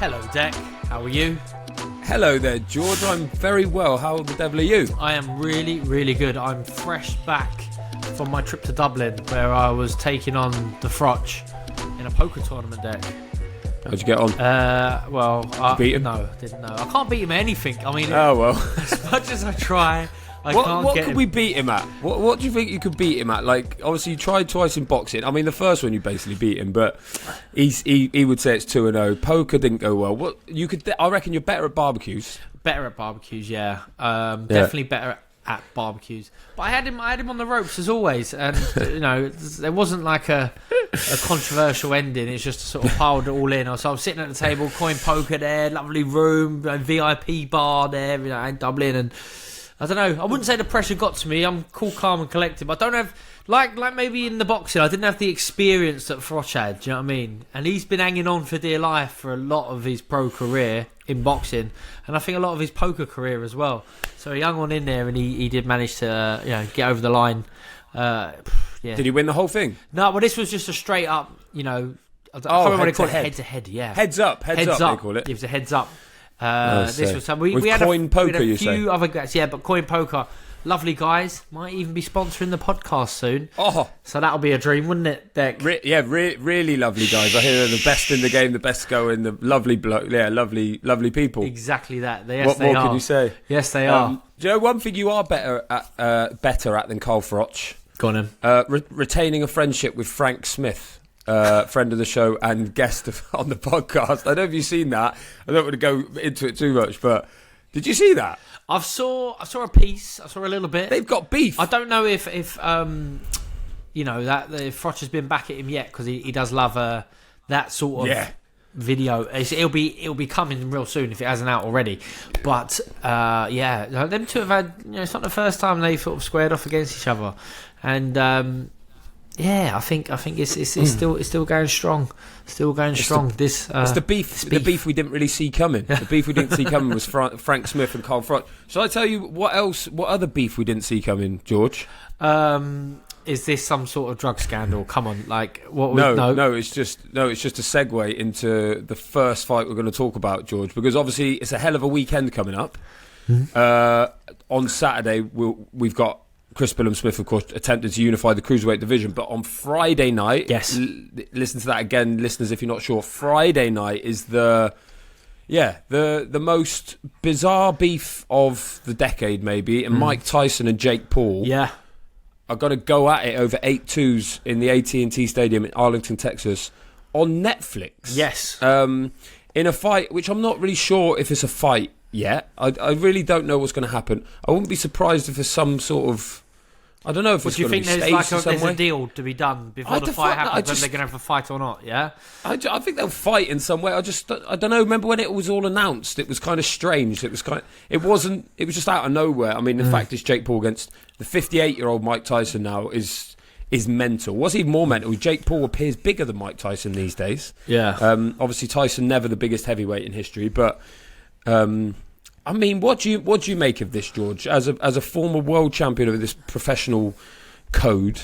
Hello, Deck. How are you? Hello there, George. I'm very well. How the devil are you? I am really, really good. I'm fresh back from my trip to Dublin, where I was taking on the Froch in a poker tournament, Deck. How'd you get on? I beat him? No, didn't know. I can't beat him at anything. I mean, Oh, well. as much as I try, I can't get What could him. we beat him at? What do you think you could beat him at? Like, obviously, you tried twice in boxing. I mean, the first one you basically beat him, but he would say it's 2-0. Poker didn't go well. I reckon you're better at barbecues. Better at barbecues, yeah. Definitely better at barbecues. But I had him on the ropes as always, and there wasn't like a controversial ending. It's just sort of piled it all in. So I was sitting at the table, coin poker there, lovely room, VIP bar there, in Dublin, and I don't know. I wouldn't say the pressure got to me. I'm cool, calm, and collected. I don't have like maybe in the boxing, I didn't have the experience that Froch had. Do you know what I mean? And he's been hanging on for dear life for a lot of his pro career in boxing, and I think a lot of his poker career as well. So he hung on in there, and he did manage to get over the line. Yeah. Did he win the whole thing? No, well, this was just a straight up. I can't remember what they call it. Head to head. Yeah. Heads up. They call it. It was a heads up. This was some. We had coin poker. We had a few other guys, but coin poker. Lovely guys, might even be sponsoring the podcast soon. Oh, so that'll be a dream, wouldn't it, Deck? Really lovely guys. I hear they're the best in the game, the best going, the lovely lovely people. Exactly that. What more can you say? Yes, they are. Do you know one thing you are better at than Carl Froch? Go on, him. Retaining a friendship with Frank Smith. Friend of the show and guest on the podcast. I don't know if you've seen that. I don't want to go into it too much, but did you see that? I saw a piece. I saw a little bit. They've got beef. I don't know if that Froch has been back at him yet, because he does love that sort of video. It'll be coming real soon if it hasn't out already. But them two have had. It's not the first time they've sort of squared off against each other, and I think it's still going strong. Still going strong. It's the beef. The beef we didn't really see coming. The beef we didn't see coming was Frank Smith and Carl Froch. Shall I tell you what else? What other beef we didn't see coming, George? Is this some sort of drug scandal? Come on, like what? No. It's just a segue into the first fight we're going to talk about, George, because obviously it's a hell of a weekend coming up. Mm-hmm. On Saturday we've got Chris Billam-Smith, of course, attempted to unify the cruiserweight division. But on Friday night, listen to that again, listeners, if you're not sure. Friday night is the most bizarre beef of the decade, maybe. And Mike Tyson and Jake Paul are going to go at it over 8-2s in the AT&T Stadium in Arlington, Texas, on Netflix. Yes. In a fight, which I'm not really sure if it's a fight yet. I really don't know what's going to happen. I wouldn't be surprised if there's some sort of... I don't know if it's going to be staged in some way. Do you think there's a deal to be done before the fight happens, whether they're going to have a fight or not, yeah? I think they'll fight in some way. I don't know. Remember when it was all announced? It was kind of strange. It was just out of nowhere. I mean, the fact is Jake Paul against the 58-year-old Mike Tyson now is mental. What's even more mental, Jake Paul appears bigger than Mike Tyson these days. Yeah. Obviously, Tyson never the biggest heavyweight in history, but... I mean, what do you make of this, George? As a former world champion of this professional code,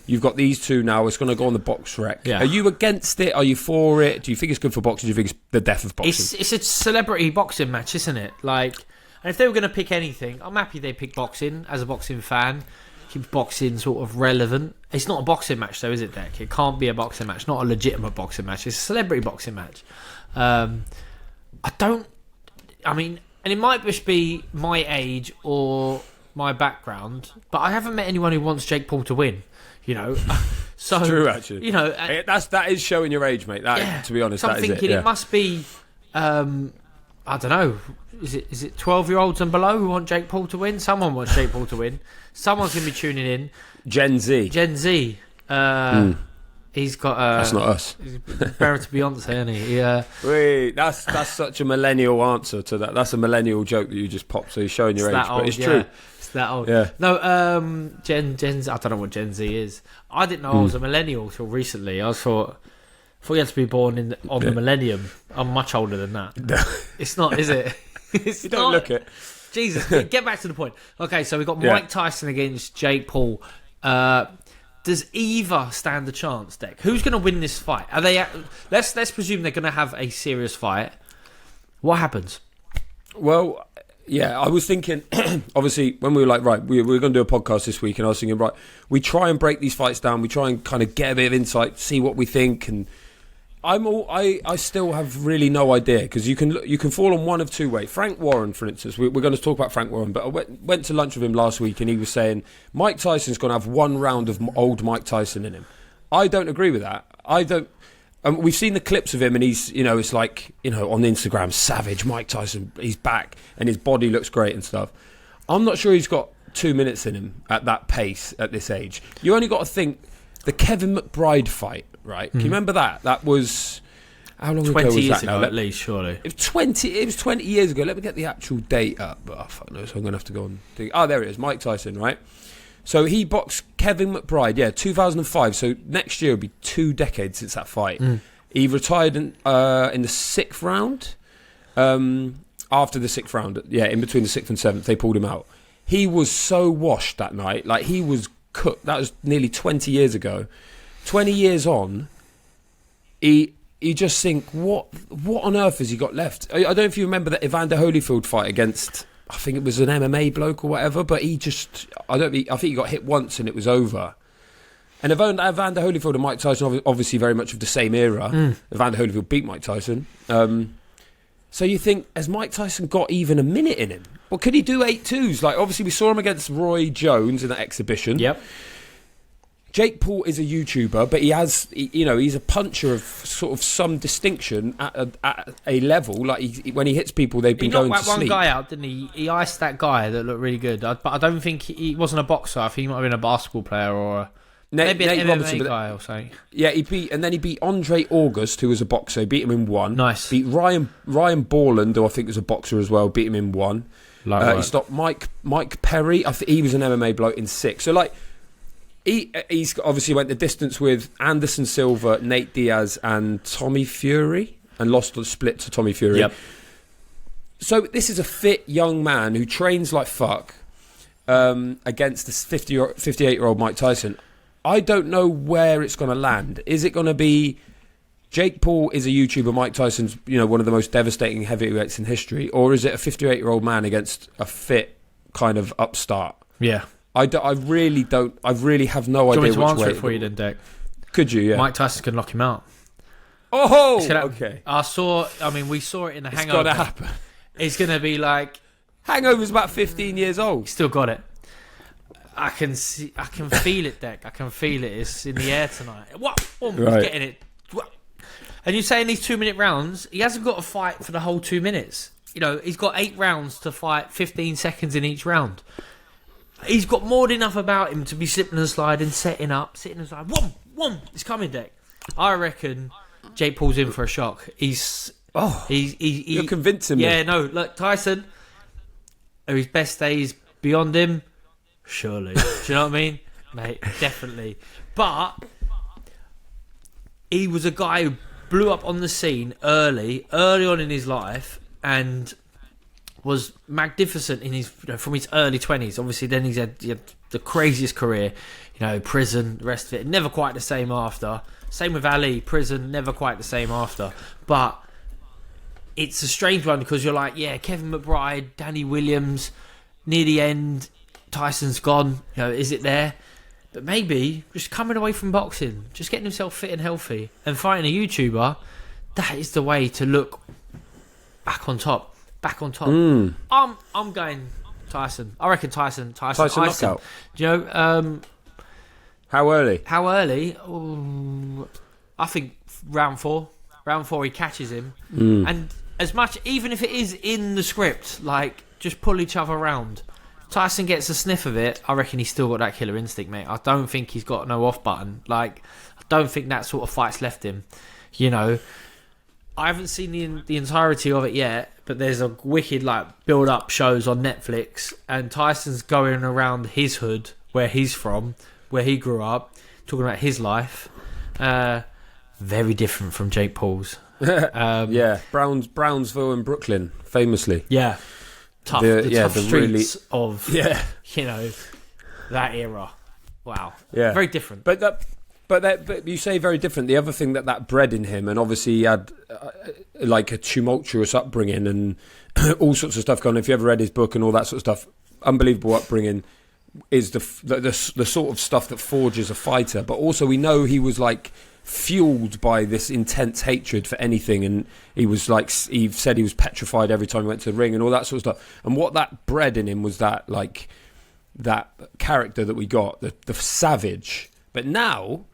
you've got these two now. It's going to go on the box rec. Yeah. Are you against it? Are you for it? Do you think it's good for boxing? Do you think it's the death of boxing? It's a celebrity boxing match, isn't it? Like, and if they were going to pick anything, I'm happy they picked boxing. As a boxing fan, keeps boxing sort of relevant. It's not a boxing match, though, is it, Deck? It can't be a boxing match. Not a legitimate boxing match. It's a celebrity boxing match. And it might just be my age or my background, but I haven't met anyone who wants Jake Paul to win. So it's true, actually. That is showing your age, mate. To be honest, I'm thinking it must be. I don't know. Is it 12-year-olds and below who want Jake Paul to win? Someone wants Jake Paul to win. Someone's going to be tuning in. Gen Z. He's got that's not us. He's better to Beyonce, isn't he? Yeah. Wait, that's such a millennial answer to that. That's a millennial joke that you just popped. So you're showing your age, but it's true. It's that old. Yeah. No, Gen Z. I don't know what Gen Z is. I didn't know I was a millennial till recently. I thought you had to be born on the millennium. I'm much older than that. It's not, is it? You don't look it. Jesus, get back to the point. Okay, so we've got Mike Tyson against Jake Paul. Does either stand a chance, Deck? Who's going to win this fight? Are they? Let's presume they're going to have a serious fight. What happens? Well, yeah, I was thinking, obviously, when we were like, right, we're going to do a podcast this week, and I was thinking, right, we try and break these fights down, we try and kind of get a bit of insight, see what we think, and I still have really no idea, because you can fall on one of two ways. Frank Warren, for instance, we're going to talk about Frank Warren, but I went to lunch with him last week, and he was saying Mike Tyson's going to have one round of old Mike Tyson in him. I don't agree with that. We've seen the clips of him, and he's, it's like, on Instagram, savage Mike Tyson, he's back, and his body looks great and stuff. I'm not sure he's got 2 minutes in him at that pace at this age. You only got to think, the Kevin McBride fight, right? Can you remember that? That was, how long ago was that now? 20 years ago, at least, surely. It was 20 years ago. Let me get the actual date up. Oh, fuck no, so I'm going to have to go on. Oh, there it is, Mike Tyson, right? So he boxed Kevin McBride, 2005. So next year will be 2 decades since that fight. He retired in the 6th round. After the 6th round, in between the 6th and 7th, they pulled him out. He was so washed that night. Like, he was cooked. That was nearly 20 years ago. 20 years on, you just think, what on earth has he got left? I don't know if you remember that Evander Holyfield fight against, I think it was an MMA bloke or whatever, but I think he got hit once and it was over. And Evander Holyfield and Mike Tyson, obviously very much of the same era. Evander Holyfield beat Mike Tyson. So you think, has Mike Tyson got even a minute in him? Well, could he do 8-2s? Like, obviously we saw him against Roy Jones in that exhibition. Yep. Jake Paul is a YouTuber, but he's a puncher of sort of some distinction at a level. Like, when he hits people, they've been going to sleep. He knocked one guy out, didn't he? He iced that guy that looked really good. But I don't think he wasn't a boxer. I think he might have been a basketball player or maybe an MMA guy or something. Yeah, he beat Andre August, who was a boxer. He beat him in 1. Nice. Beat Ryan Borland, who I think was a boxer as well. Beat him in 1. He stopped Mike Perry. I think he was an MMA bloke in 6. So, like, he's obviously went the distance with Anderson Silva, Nate Diaz, and Tommy Fury, and lost the split to Tommy Fury. Yep. So this is a fit young man who trains like fuck against this 58-year-old Mike Tyson. I don't know where it's going to land. Is it going to be Jake Paul is a YouTuber, Mike Tyson's one of the most devastating heavyweights in history, or is it a 58-year-old man against a fit kind of upstart? Yeah. I really have no idea which way. Do you want me to answer it for you then, Dick? Could you, yeah? Mike Tyson can knock him out. Oh, okay. We saw it in the Hangover. It's got to happen. It's going to be like... Hangover's about 15 years old. Still got it. I can feel it, Dick. I can feel it. It's in the air tonight. What? Right. He's getting it. And you say in these 2-minute rounds, he hasn't got to fight for the whole 2 minutes. He's got 8 rounds to fight, 15 seconds in each round. He's got more than enough about him to be slipping and sliding, setting up, sitting and sliding. Whom! It's coming, Dick. I reckon Jake Paul's in for a shock. You're convincing me. Yeah, no, look, Tyson, are his best days beyond him? Surely. Do you know what I mean? Mate, definitely. But he was a guy who blew up on the scene early on in his life, and was magnificent in his from his early 20s. Obviously, then he had the craziest career, prison, the rest of it. Never quite the same after. Same with Ali, prison, never quite the same after. But it's a strange one because you're like, yeah, Kevin McBride, Danny Williams, near the end, Tyson's gone. Is it there? But maybe just coming away from boxing, just getting himself fit and healthy, and fighting a YouTuber, that is the way to look back on top. I'm going Tyson. I reckon Tyson knockout. Do you know how early? Ooh, I think round 4 he catches him. And as much, even if it is in the script, like, just pull each other around, Tyson gets a sniff of it, I reckon he's still got that killer instinct, mate. I don't think he's got no off button. Like, I don't think that sort of fight's left him. I haven't seen the entirety of it yet, but there's a wicked build-up shows on Netflix, and Tyson's going around his hood, where he's from, where he grew up, talking about his life. Very different from Jake Paul's. Yeah, Brownsville and Brooklyn, famously. Yeah, tough. The tough streets of that era. Wow. Yeah, very different. But But you say very different. The other thing that bred in him, and obviously he had like a tumultuous upbringing and all sorts of stuff going on. If you ever read his book and all that sort of stuff, unbelievable upbringing is the sort of stuff that forges a fighter. But also we know he was like fueled by this intense hatred for anything, and he was like, he said he was petrified every time he went to the ring and all that sort of stuff. And what that bred in him was that like that character that we got, the savage. But now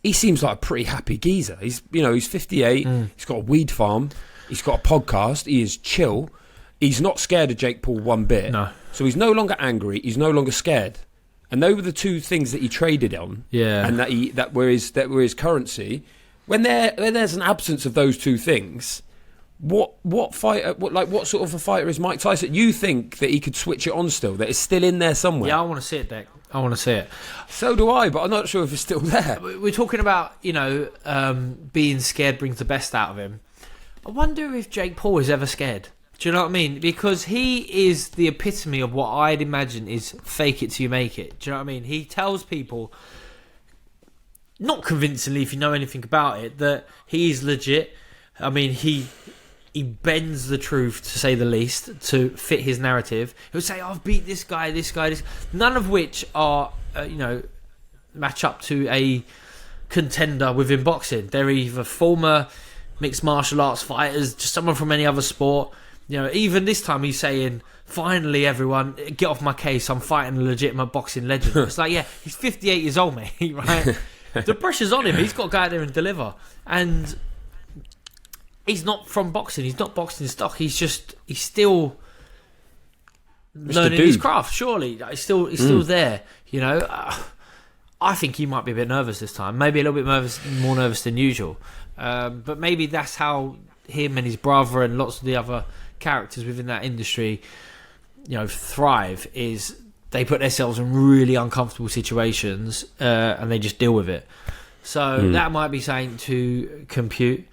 he seems like a pretty happy geezer. He's 58. He's got a weed farm. He's got a podcast. He is chill. He's not scared of Jake Paul one bit. No. So he's no longer angry. He's no longer scared. And those were the two things that he traded on. Yeah. And that were his currency. When there's an absence of those two things, what sort of a fighter is Mike Tyson? You think that he could switch it on still? That it's still in there somewhere? Yeah, I want to see it, Dick. I want to see it. So do I, but I'm not sure if it's still there. We're talking about, being scared brings the best out of him. I wonder if Jake Paul is ever scared. Do you know what I mean? Because he is the epitome of what I'd imagine is fake it till you make it. Do you know what I mean? He tells people, not convincingly if you know anything about it, that he is legit. I mean, he bends the truth, to say the least, to fit his narrative. He'll say, I've beat this guy. None of which are, match up to a contender within boxing. They're either former mixed martial arts fighters, just someone from any other sport. Even this time he's saying, finally, everyone, get off my case. I'm fighting a legitimate boxing legend. It's like, yeah, he's 58 years old, mate, right? The pressure's on him. He's got to go out there and deliver. And he's not from boxing. He's not boxing stock. He's still learning his craft, surely. He's still there, I think he might be a bit nervous this time. Maybe a little bit more nervous than usual. But maybe that's how him and his brother and lots of the other characters within that industry, thrive, is they put themselves in really uncomfortable situations and they just deal with it. So that might be something to compute.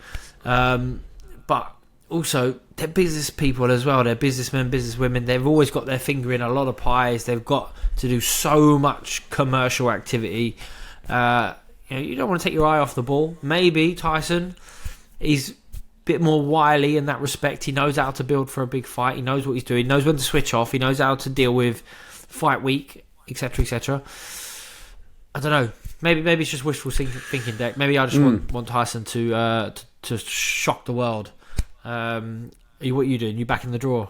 But also, they're business people as well. They're businessmen, businesswomen. They've always got their finger in a lot of pies. They've got to do so much commercial activity. You don't want to take your eye off the ball. Maybe Tyson, he's a bit more wily in that respect. He knows how to build for a big fight. He knows what he's doing. He knows when to switch off. He knows how to deal with fight week, etc., etc. I don't know. Maybe it's just wishful thinking, Deck. Maybe I just want Tyson to shock the world. What are you doing? You back in the draw?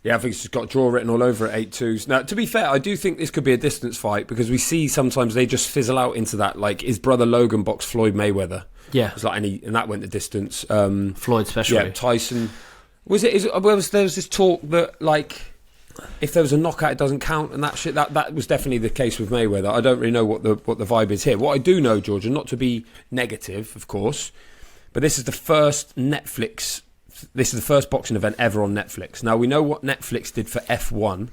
Yeah, I think it's just got draw written all over it, 8-2s. Now, to be fair, I do think this could be a distance fight because we see sometimes they just fizzle out into that. Like, his brother Logan boxed Floyd Mayweather. Yeah. It was like, and that went the distance. Floyd especially. Yeah, Tyson. There was this talk that, like, if there was a knockout, it doesn't count and that shit. That was definitely the case with Mayweather. I don't really know what the vibe is here. What I do know, George, and not to be negative, of course, but this is the first boxing event ever on Netflix. Now, we know what Netflix did for F1.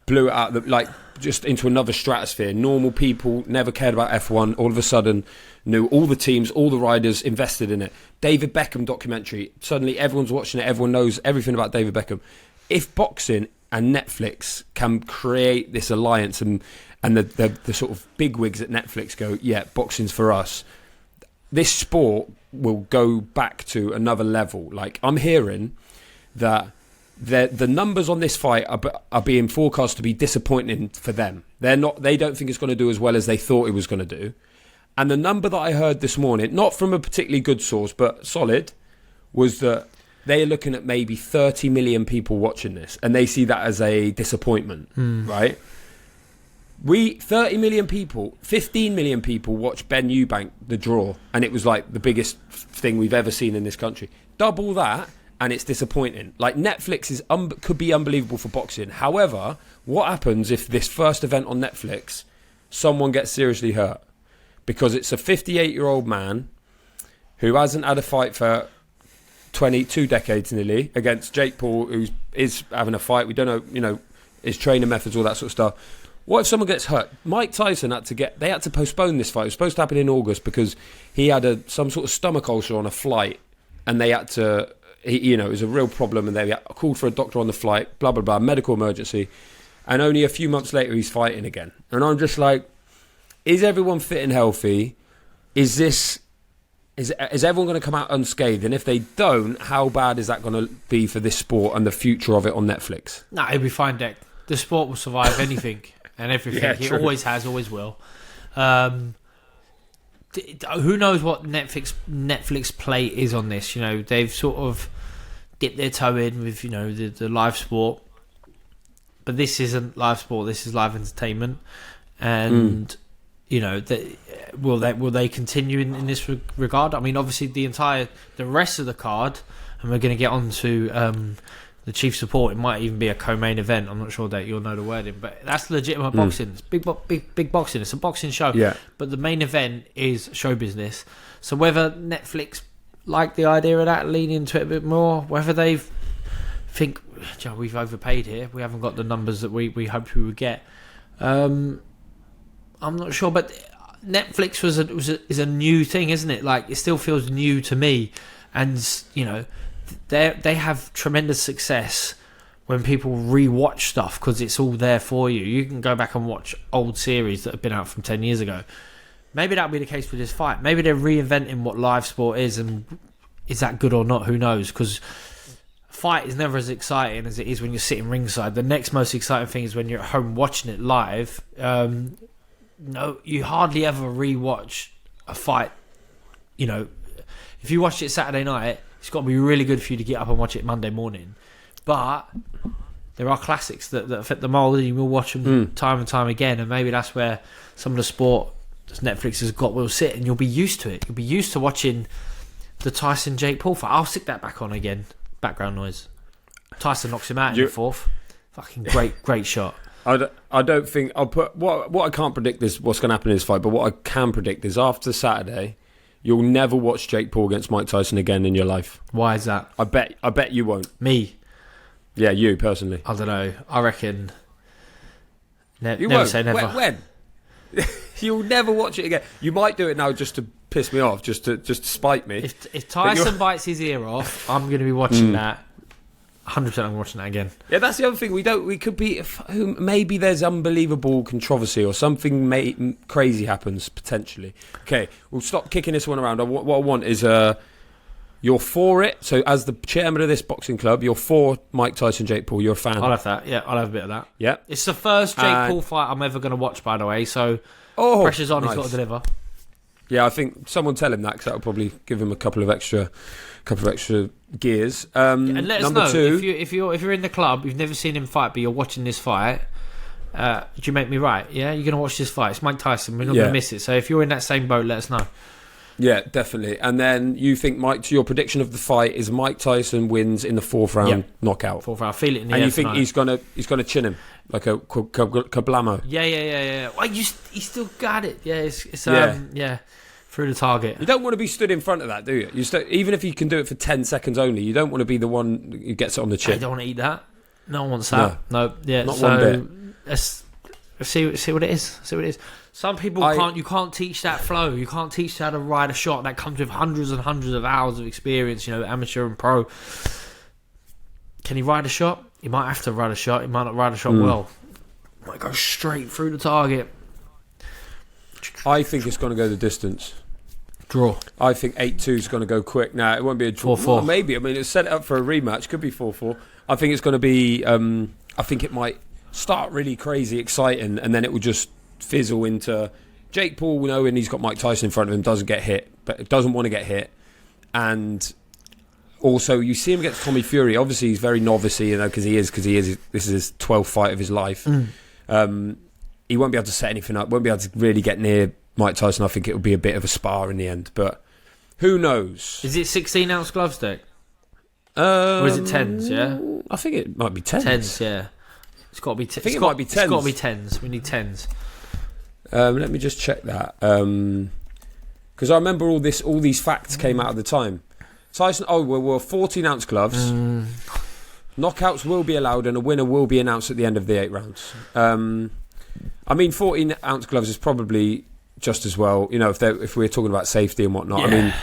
Blew it out, just into another stratosphere. Normal people never cared about F1. All of a sudden, knew all the teams, all the riders, invested in it. David Beckham documentary. Suddenly, everyone's watching it. Everyone knows everything about David Beckham. If boxing and Netflix can create this alliance and the sort of bigwigs at Netflix go, yeah, boxing's for us, this sport will go back to another level. Like, I'm hearing that the numbers on this fight are being forecast to be disappointing for them. They don't think it's going to do as well as they thought it was going to do. And the number that I heard this morning, not from a particularly good source, but solid, was that they're looking at maybe 30 million people watching this, and they see that as a disappointment, right? 30 million people, 15 million people watched Ben Eubank, the draw, and it was like the biggest thing we've ever seen in this country. Double that, and it's disappointing. Like, Netflix could be unbelievable for boxing. However, what happens if this first event on Netflix, someone gets seriously hurt? Because it's a 58-year-old man who hasn't had a fight for 22 decades nearly against Jake Paul, who is having a fight. We don't know, his training methods, all that sort of stuff. What if someone gets hurt? Mike Tyson had to postpone this fight. It was supposed to happen in August because he had some sort of stomach ulcer on a flight, and they had to, it was a real problem, and they called for a doctor on the flight, blah, blah, blah, medical emergency. And only a few months later, he's fighting again. And I'm just like, is everyone fit and healthy? Is everyone going to come out unscathed? And if they don't, how bad is that going to be for this sport and the future of it on Netflix? No, it'll be fine, Dick. The sport will survive anything and everything. Yeah, it true. always has, always will. Who knows what Netflix play is on this? They've sort of dipped their toe in with the live sport, but this isn't live sport. This is live entertainment, and will they continue in this regard? I mean, obviously the rest of the card, and we're going to get on to the chief support. It might even be a co-main event. I'm not sure that you'll know the wording, but that's legitimate boxing. It's big boxing. It's a boxing show. Yeah. But the main event is show business. So whether Netflix like the idea of that, lean into it a bit more, whether they think we've overpaid here, we haven't got the numbers that we hoped we would get. I'm not sure, but Netflix is a new thing, isn't it? Like, it still feels new to me, and they have tremendous success when people rewatch stuff because it's all there for you. You can go back and watch old series that have been out from 10 years ago. Maybe that'll be the case with this fight. Maybe they're reinventing what live sport is, and is that good or not? Who knows? Because fight is never as exciting as it is when you're sitting ringside. The next most exciting thing is when you're at home watching it live. No, you hardly ever rewatch a fight. If you watch it Saturday night, it's got to be really good for you to get up and watch it Monday morning. But there are classics that fit the mould, and you will watch them time and time again. And maybe that's where some of the sport that Netflix has got will sit, and you'll be used to it. You'll be used to watching the Tyson Jake Paul fight. I'll stick that back on again. Background noise. Tyson knocks him out in the fourth. Fucking great shot. I don't think I'll put what I can't predict is what's going to happen in this fight, but what I can predict is after Saturday, you'll never watch Jake Paul against Mike Tyson again in your life. Why is that? I bet you won't. Me? Yeah, you personally. I don't know. I reckon. You never won't. Say never. When? You'll never watch it again. You might do it now just to piss me off, just to spite me. If Tyson bites his ear off, I'm going to be watching that. 100% I'm watching that again. Yeah, that's the other thing. We could be. Maybe there's unbelievable controversy or something crazy happens potentially. Okay, we'll stop kicking this one around. What I want is you're for it. So as the chairman of this boxing club, you're for Mike Tyson, Jake Paul. You're a fan. I'll have that. Yeah, I'll have a bit of that. Yeah, it's the first Jake Paul fight I'm ever going to watch, by the way. So pressure's on. Nice. He's got to deliver. Yeah, I think someone tell him that because that'll probably give him a couple of extra gears. And let us know two, if you're in the club, you've never seen him fight, but you're watching this fight. Do you make me right? Yeah, you're going to watch this fight. It's Mike Tyson. We're not going to miss it. So if you're in that same boat, let us know. Yeah, definitely. And then you think your prediction of the fight is Mike Tyson wins in the fourth round knockout. Fourth round, I feel it in the air. And you think tonight. he's gonna chin him like a kablamo? Yeah. Well, he still got it. Yeah, it's through the target. You don't want to be stood in front of that, do you? Even if you can do it for 10 seconds only, you don't want to be the one who gets it on the chin. I don't want to eat that. No one wants that. No. Yeah. Not one bit. Let's see what it is. See what it is. Some people can't. You can't teach that flow. You can't teach how to ride a shot. That comes with hundreds and hundreds of hours of experience. Amateur and pro. Can he ride a shot? He might have to ride a shot. He might not ride a shot well. Might go straight through the target. I think it's going to go the distance. Draw. I think 8-2 is going to go quick. Now it won't be a draw. 4-4. Well, maybe. I mean, it's set up for a rematch. Could be 4-4. I think it's going to be. I think it might start really crazy, exciting, and then it will just fizzle into Jake Paul, knowing he's got Mike Tyson in front of him, doesn't get hit, but doesn't want to get hit. And also, you see him against Tommy Fury. Obviously, he's very novice-y, because he is. This is his 12th fight of his life. He won't be able to set anything up. Won't be able to really get near Mike Tyson. I think it will be a bit of a spar in the end, but who knows? Is it 16-ounce gloves, Dick? Or is it 10s? Yeah, I think it might be 10s. 10s, yeah. It's got to be. I think it might be 10s. It's got to be 10s. We need 10s. Let me just check that because I remember all these facts came out at the time. Tyson, we're 14-ounce gloves. Knockouts will be allowed, and a winner will be announced at the end of the 8 rounds. 14-ounce gloves is probably just as well. If we're talking about safety and whatnot. Yeah. I mean,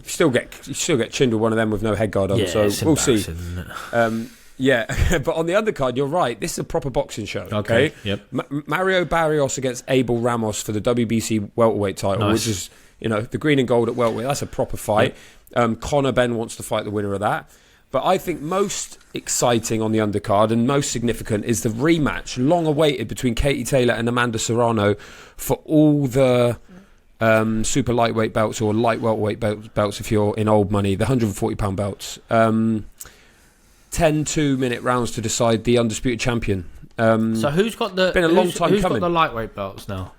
you still get chinned with one of them with no head guard on. Yeah, so we'll see. Yeah, but on the undercard, you're right. This is a proper boxing show. Okay. Yep. Mario Barrios against Abel Ramos for the WBC welterweight title, which is the green and gold at welterweight. That's a proper fight. Yep. Conor Benn wants to fight the winner of that. But I think most exciting on the undercard and most significant is the rematch, long awaited, between Katie Taylor and Amanda Serrano for all the super lightweight belts, or light welterweight belts if you're in old money, the £140 belts. 10 2-minute rounds to decide the undisputed champion. So who's got the? It's been a long time coming. Who's coming. got the lightweight belts now?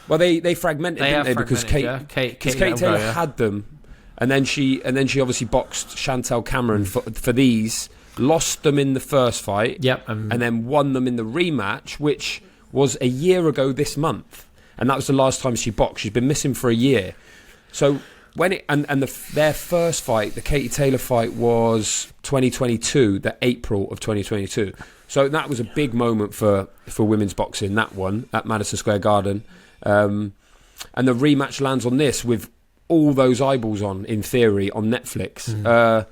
Well, they fragmented, didn't they? Because Kate Taylor had them, and then she obviously boxed Chantel Cameron for these, lost them in the first fight, and then won them in the rematch, which was a year ago this month, and that was the last time she boxed. She's been missing for a year, so. Their first fight, the Katie Taylor fight, was 2022, the April of 2022. So that was a big moment for women's boxing, that one, at Madison Square Garden. And the rematch lands on this with all those eyeballs on, in theory, on Netflix. Mm-hmm.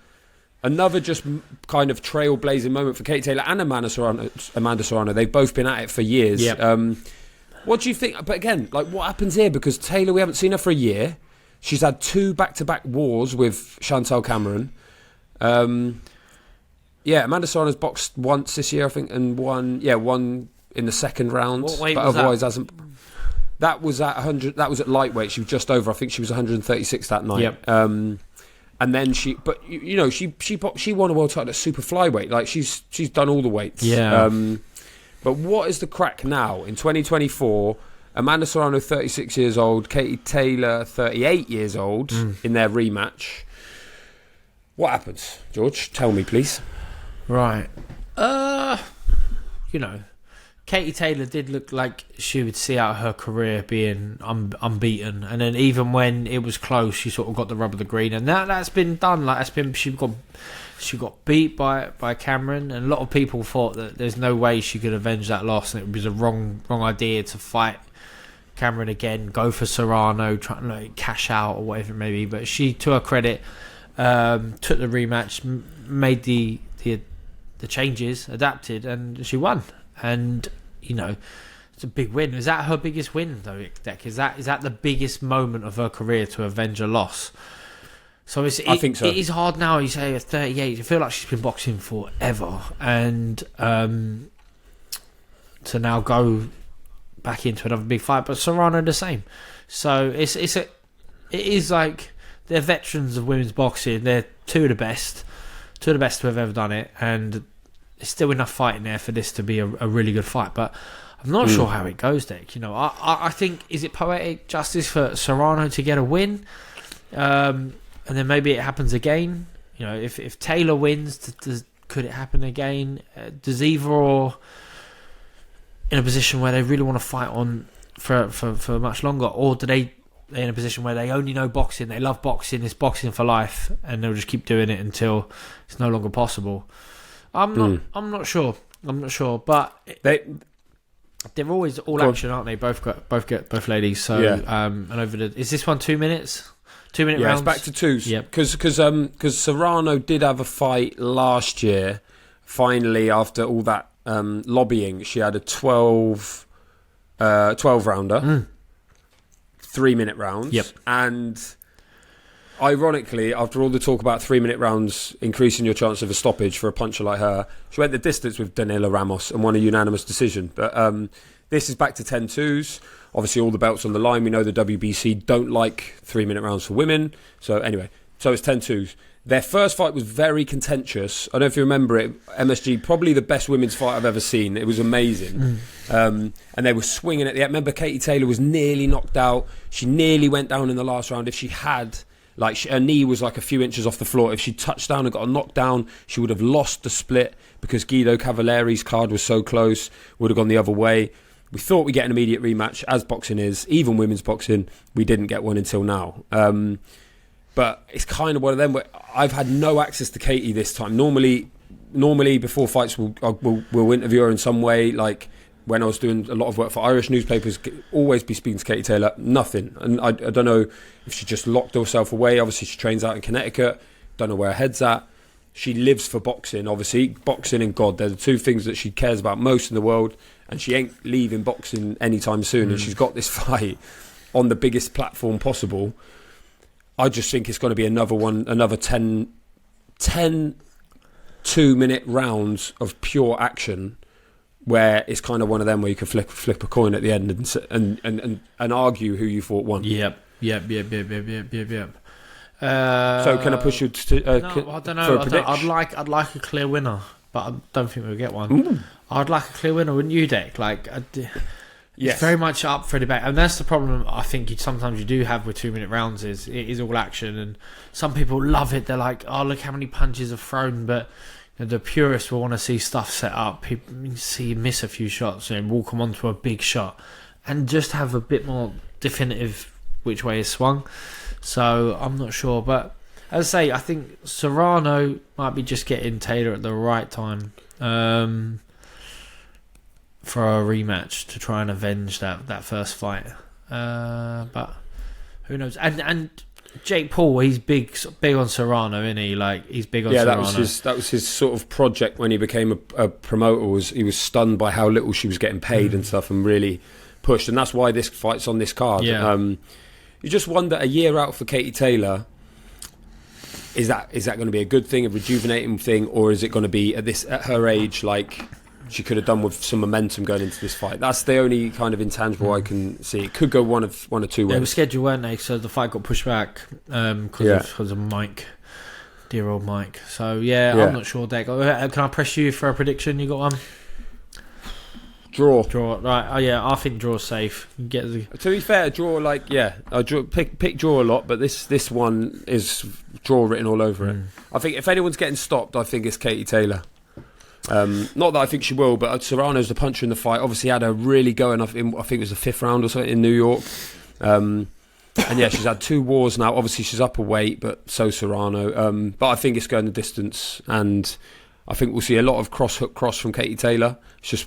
Another just kind of trailblazing moment for Katie Taylor and Amanda Serrano. They've both been at it for years. Yep. What do you think? But again, what happens here? Because Taylor, we haven't seen her for a year. She's had 2 back-to-back wars with Chantel Cameron. Amanda Serrano's boxed once this year, I think, and won in the second round. What weight but was otherwise that? Hasn't. That was at 100. That was at lightweight. She was just over. I think she was 136 that night. Yep. And then she won a world title at super flyweight. She's done all the weights. Yeah. But what is the crack now in 2024? Amanda Serrano, 36 years old. Katie Taylor, 38 years old, in their rematch. What happens, George? Tell me, please. Right. Katie Taylor did look like she would see out her career being unbeaten, and then even when it was close, she sort of got the rub of the green, and that's been done. She got beat by Cameron, and a lot of people thought that there's no way she could avenge that loss, and it was a wrong idea to fight Cameron again, go for Serrano, try to cash out or whatever it may be. But she, to her credit, took the rematch, made the changes, adapted, and she won. And it's a big win. Is that her biggest win though, Deck? Is that the biggest moment of her career to avenge a loss? So I think so. It is hard now. You say at 38, you feel like she's been boxing forever, and to now go back into another big fight. But Serrano the same. So it is like they're veterans of women's boxing. They're two of the best to have ever done it, and there's still enough fighting there for this to be a really good fight. But I'm not sure how it goes, Dick. I think, is it poetic justice for Serrano to get a win? And then maybe it happens again. If Taylor wins, could it happen again? Does either or in a position where they really want to fight on for much longer, or do they're in a position where they only know boxing, they love boxing, it's boxing for life, and they'll just keep doing it until it's no longer possible? I'm not sure, but they're always all action, aren't they? Both ladies. So and over is this one 2 minutes? 2 minute rounds. It's back to twos. Yep. Because Serrano did have a fight last year. Finally, after all that lobbying, she had a 12 rounder, 3 minute rounds. Yep. And ironically, after all the talk about 3 minute rounds increasing your chance of a stoppage for a puncher like her, she went the distance with Danila Ramos and won a unanimous decision. But this is back to 10-2s. Obviously, all the belts on the line. We know the WBC don't like 3 minute rounds for women. So anyway, so it's 10-2s. Their first fight was very contentious. I don't know if you remember it. MSG, probably the best women's fight I've ever seen. It was amazing. And they were swinging at the end. Remember, Katie Taylor was nearly knocked out. She nearly went down in the last round. If she had, her knee was a few inches off the floor. If she touched down and got a knockdown, she would have lost the split because Guido Cavalleri's card was so close. Would have gone the other way. We thought we'd get an immediate rematch, as boxing is. Even women's boxing, we didn't get one until now. But it's kind of one of them where I've had no access to Katie this time. Normally before fights, we'll interview her in some way. Like when I was doing a lot of work for Irish newspapers, always be speaking to Katie Taylor. Nothing. And I don't know if she just locked herself away. Obviously, she trains out in Connecticut. Don't know where her head's at. she lives for boxing. Obviously, boxing and God, they're the two things that she cares about most in the world, and she ain't leaving boxing anytime soon. And she's got this fight on the biggest platform possible. I just think it's going to be another 10 2-minute rounds of pure action, where it's kind of one of them where you can flip a coin at the end and argue who you thought won. Yep. So can I push you to no, I don't know. I'd like a clear winner, but I don't think we'll get one. Ooh. I'd like a clear winner, wouldn't you, Dick? Yes. It's very much up for debate, and that's the problem. I think sometimes you do have with 2-minute rounds is it is all action, and some people love it. They're like, "Oh, look how many punches are thrown," but the purists will want to see stuff set up. People see you miss a few shots and walk them onto a big shot, and just have a bit more definitive which way is swung. So I'm not sure, but as I say, I think Serrano might be just getting Taylor at the right time for a rematch to try and avenge that first fight. But who knows? And Jake Paul, he's big on Serrano, isn't he? Like, he's big on Serrano. That was his sort of project when he became a promoter. He was stunned by how little she was getting paid and stuff, and really pushed. And that's why this fight's on this card. Yeah. You just wonder, a year out for Katie Taylor, is that going to be a good thing, a rejuvenating thing, or is it going to be at her age, like she could have done with some momentum going into this fight? That's the only kind of intangible I can see. It could go one of two ways. They were scheduled, weren't they? So the fight got pushed back because of Mike, dear old Mike. So yeah, I'm not sure, Dave. Can I press you for a prediction? You got one? Draw. Right. Oh yeah, I think draw's safe. To be fair, draw, I pick draw a lot, but this one is draw written all over it. I think if anyone's getting stopped, I think it's Katie Taylor. Not that I think she will, but Serrano's the puncher in the fight. Obviously had her really going off in, I think it was the 5th round or something in New York. And yeah, she's had 2 wars now. Obviously she's up a weight, but so Serrano. But I think it's going the distance, and I think we'll see a lot of hook cross from Katie Taylor. It's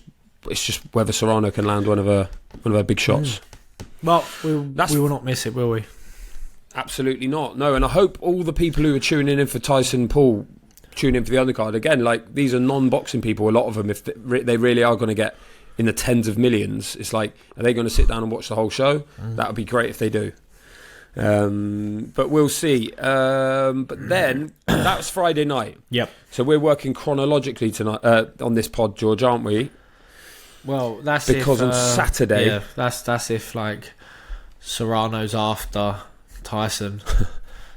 just whether Serrano can land one of her big shots. Well, we will not miss it, will we? Absolutely not. No, and I hope all the people who are tuning in for Tyson Paul tune in for the undercard. Again, like, these are non-boxing people, a lot of them. If they really are going to get in the tens of millions, it's like, are they going to sit down and watch the whole show? That would be great if they do. But we'll see. But then, that was Friday night. Yep. So we're working chronologically tonight on this pod, George, aren't we? Well, that's because on Saturday, yeah, that's if like Serrano's after Tyson.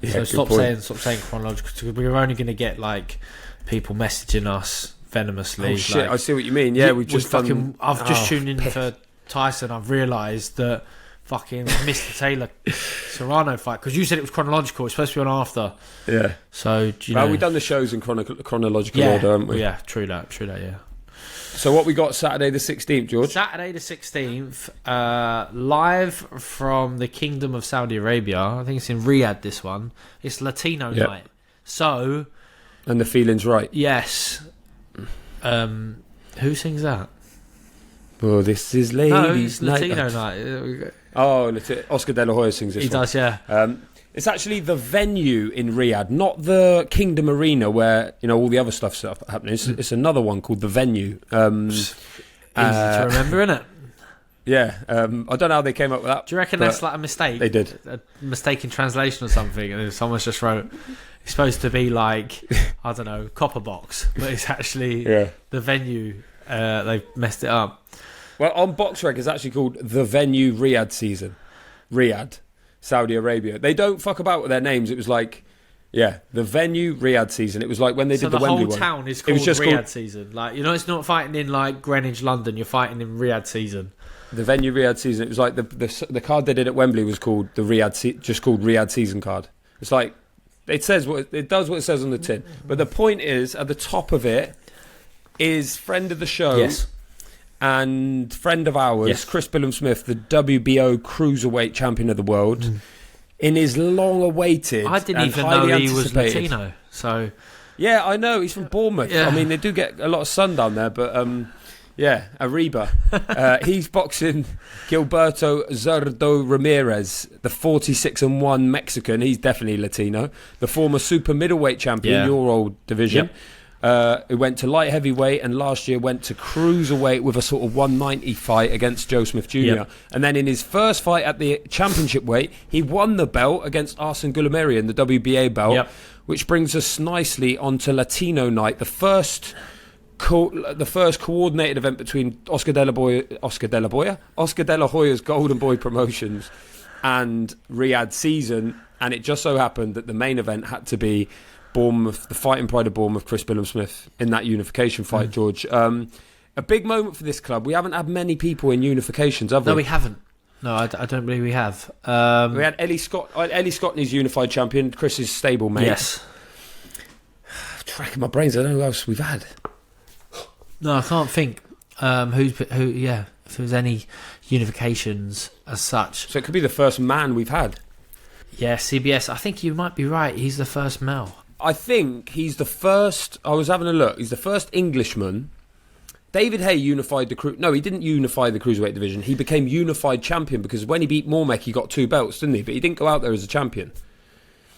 So stop saying chronological. We're only going to get like people messaging us venomously. Oh shit! Like, I see what you mean. Yeah, we've just done. I've just tuned in for Tyson. I've realised that fucking missed the Taylor Serrano fight because you said it was chronological. It's supposed to be on after. Yeah. So we've done the shows in chronological order, haven't we? Yeah, true that. Yeah. So what we got Saturday the 16th, George? Saturday the 16th, live from the Kingdom of Saudi Arabia. I think it's in Riyadh, this one. It's Latino night. So... And the feeling's right. Yes. Who sings that? Oh, this is ladies' night. Latino night. Oh, Oscar De La Hoya sings this one. He does, yeah. It's actually the venue in Riyadh, not the Kingdom Arena where all the other stuff's happening. It's another one called the venue. Easy to remember, isn't it? Yeah. I don't know how they came up with that. Do you reckon that's like a mistake? They did. A mistake in translation or something, and someone's just wrote, it's supposed to be like, I don't know, Copper Box, but it's actually the venue. They've messed it up. Well, on BoxRec, it's actually called the Venue Riyadh season. Riyadh. Saudi Arabia. They don't fuck about with their names. It was like, the Venue Riyadh season. It was like when they did the Wembley one. So the whole town is called Riyadh season. Like, it's not fighting in like Greenwich, London. You're fighting in Riyadh season. The Venue Riyadh season. It was like the card they did at Wembley was called the Riyadh, just called Riyadh season card. It's like it does what it says on the tin. But the point is, at the top of it is friend of the show. Yes. And friend of ours, Chris Billam-Smith, the WBO cruiserweight champion of the world, in his long-awaited, I didn't and even highly know he was anticipated. Latino. So yeah, I know he's from Bournemouth. Yeah. I mean, they do get a lot of sun down there, but Yeah, Ariba. He's boxing Gilberto Zurdo Ramirez, the 46-1 Mexican. He's definitely Latino. The former super middleweight champion, your old division. Who went to light heavyweight and last year went to cruiserweight with a sort of 190 fight against Joe Smith Jr. And then in his first fight at the championship weight, he won the belt against Arsene Goulamirian, the WBA belt, which brings us nicely onto Latino Night, the first coordinated event between Oscar De La Hoya's Golden Boy Promotions and Riyadh Season, and it just so happened that the main event had to be Bournemouth, the fighting pride of Bournemouth, Chris Billam-Smith in that unification fight, George. A big moment for this club. We haven't had many people in unifications, have we? No, we haven't. No, I don't believe we have. We had Ellie Scottney's unified champion, Chris's stable mate. Yes. Tracking my brains, I don't know who else we've had. No, I can't think if there's any unifications as such. So it could be the first man we've had. Yeah, CBS, I think you might be right. He's the first male. I think he's the first. I was having a look. He's the first Englishman. David Haye unified the No, he didn't unify the cruiserweight division. He became unified champion because when he beat Mormek, he got 2 belts, didn't he? But he didn't go out there as a champion.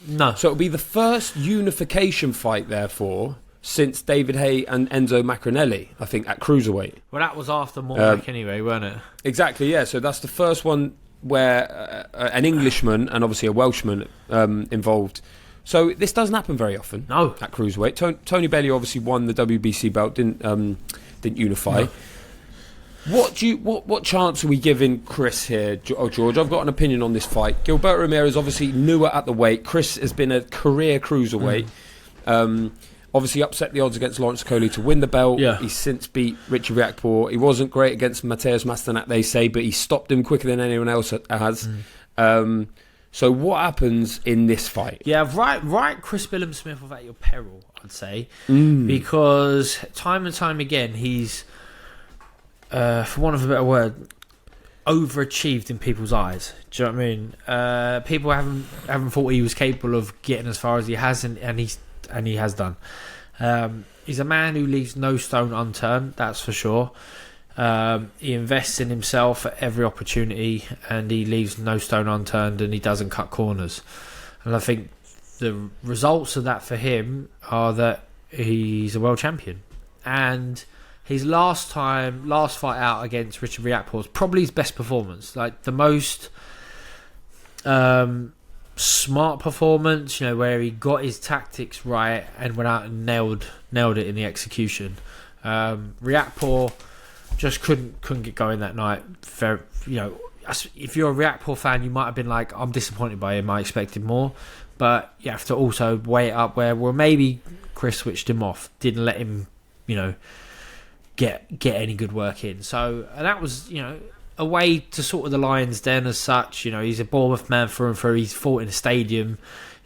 No. So it'll be the first unification fight, therefore, since David Haye and Enzo Macronelli, I think, at cruiserweight. Well, that was after Mormek anyway, weren't it? Exactly, yeah. So that's the first one where an Englishman and obviously a Welshman involved. So this doesn't happen very often. No. At cruiserweight. Tony Bailey obviously won the WBC belt, didn't unify. No. What chance are we giving Chris here, George? I've got an opinion on this fight. Gilberto Ramirez obviously newer at the weight. Chris has been a career cruiserweight. Obviously upset the odds against Lawrence Coley to win the belt. Yeah. He's since beat Richard Riakporhe. He wasn't great against Mateusz Masternak, they say, but he stopped him quicker than anyone else has. So what happens in this fight? Yeah, right Chris Billam-Smith at your peril, I'd say. Because time and time again, he's, for want of a better word, overachieved in people's eyes. Do you know what I mean? People haven't thought he was capable of getting as far as he has, and he has done. He's a man who leaves no stone unturned, that's for sure. He invests in himself at every opportunity, and he leaves no stone unturned, and he doesn't cut corners. And I think the results of that for him are that he's a world champion. And his last fight out against Richard Riakporhe was probably his best performance, like the most smart performance, where he got his tactics right and went out and nailed it in the execution. Riakporhe just couldn't get going that night. If you're a Riakporhe fan, you might have been like, I'm disappointed by him, I expected more. But you have to also weigh it up where, well, maybe Chris switched him off, didn't let him, get any good work in. So, and that was, a way to sort of the Lions den as such. He's a Bournemouth man through and through. He's fought in a stadium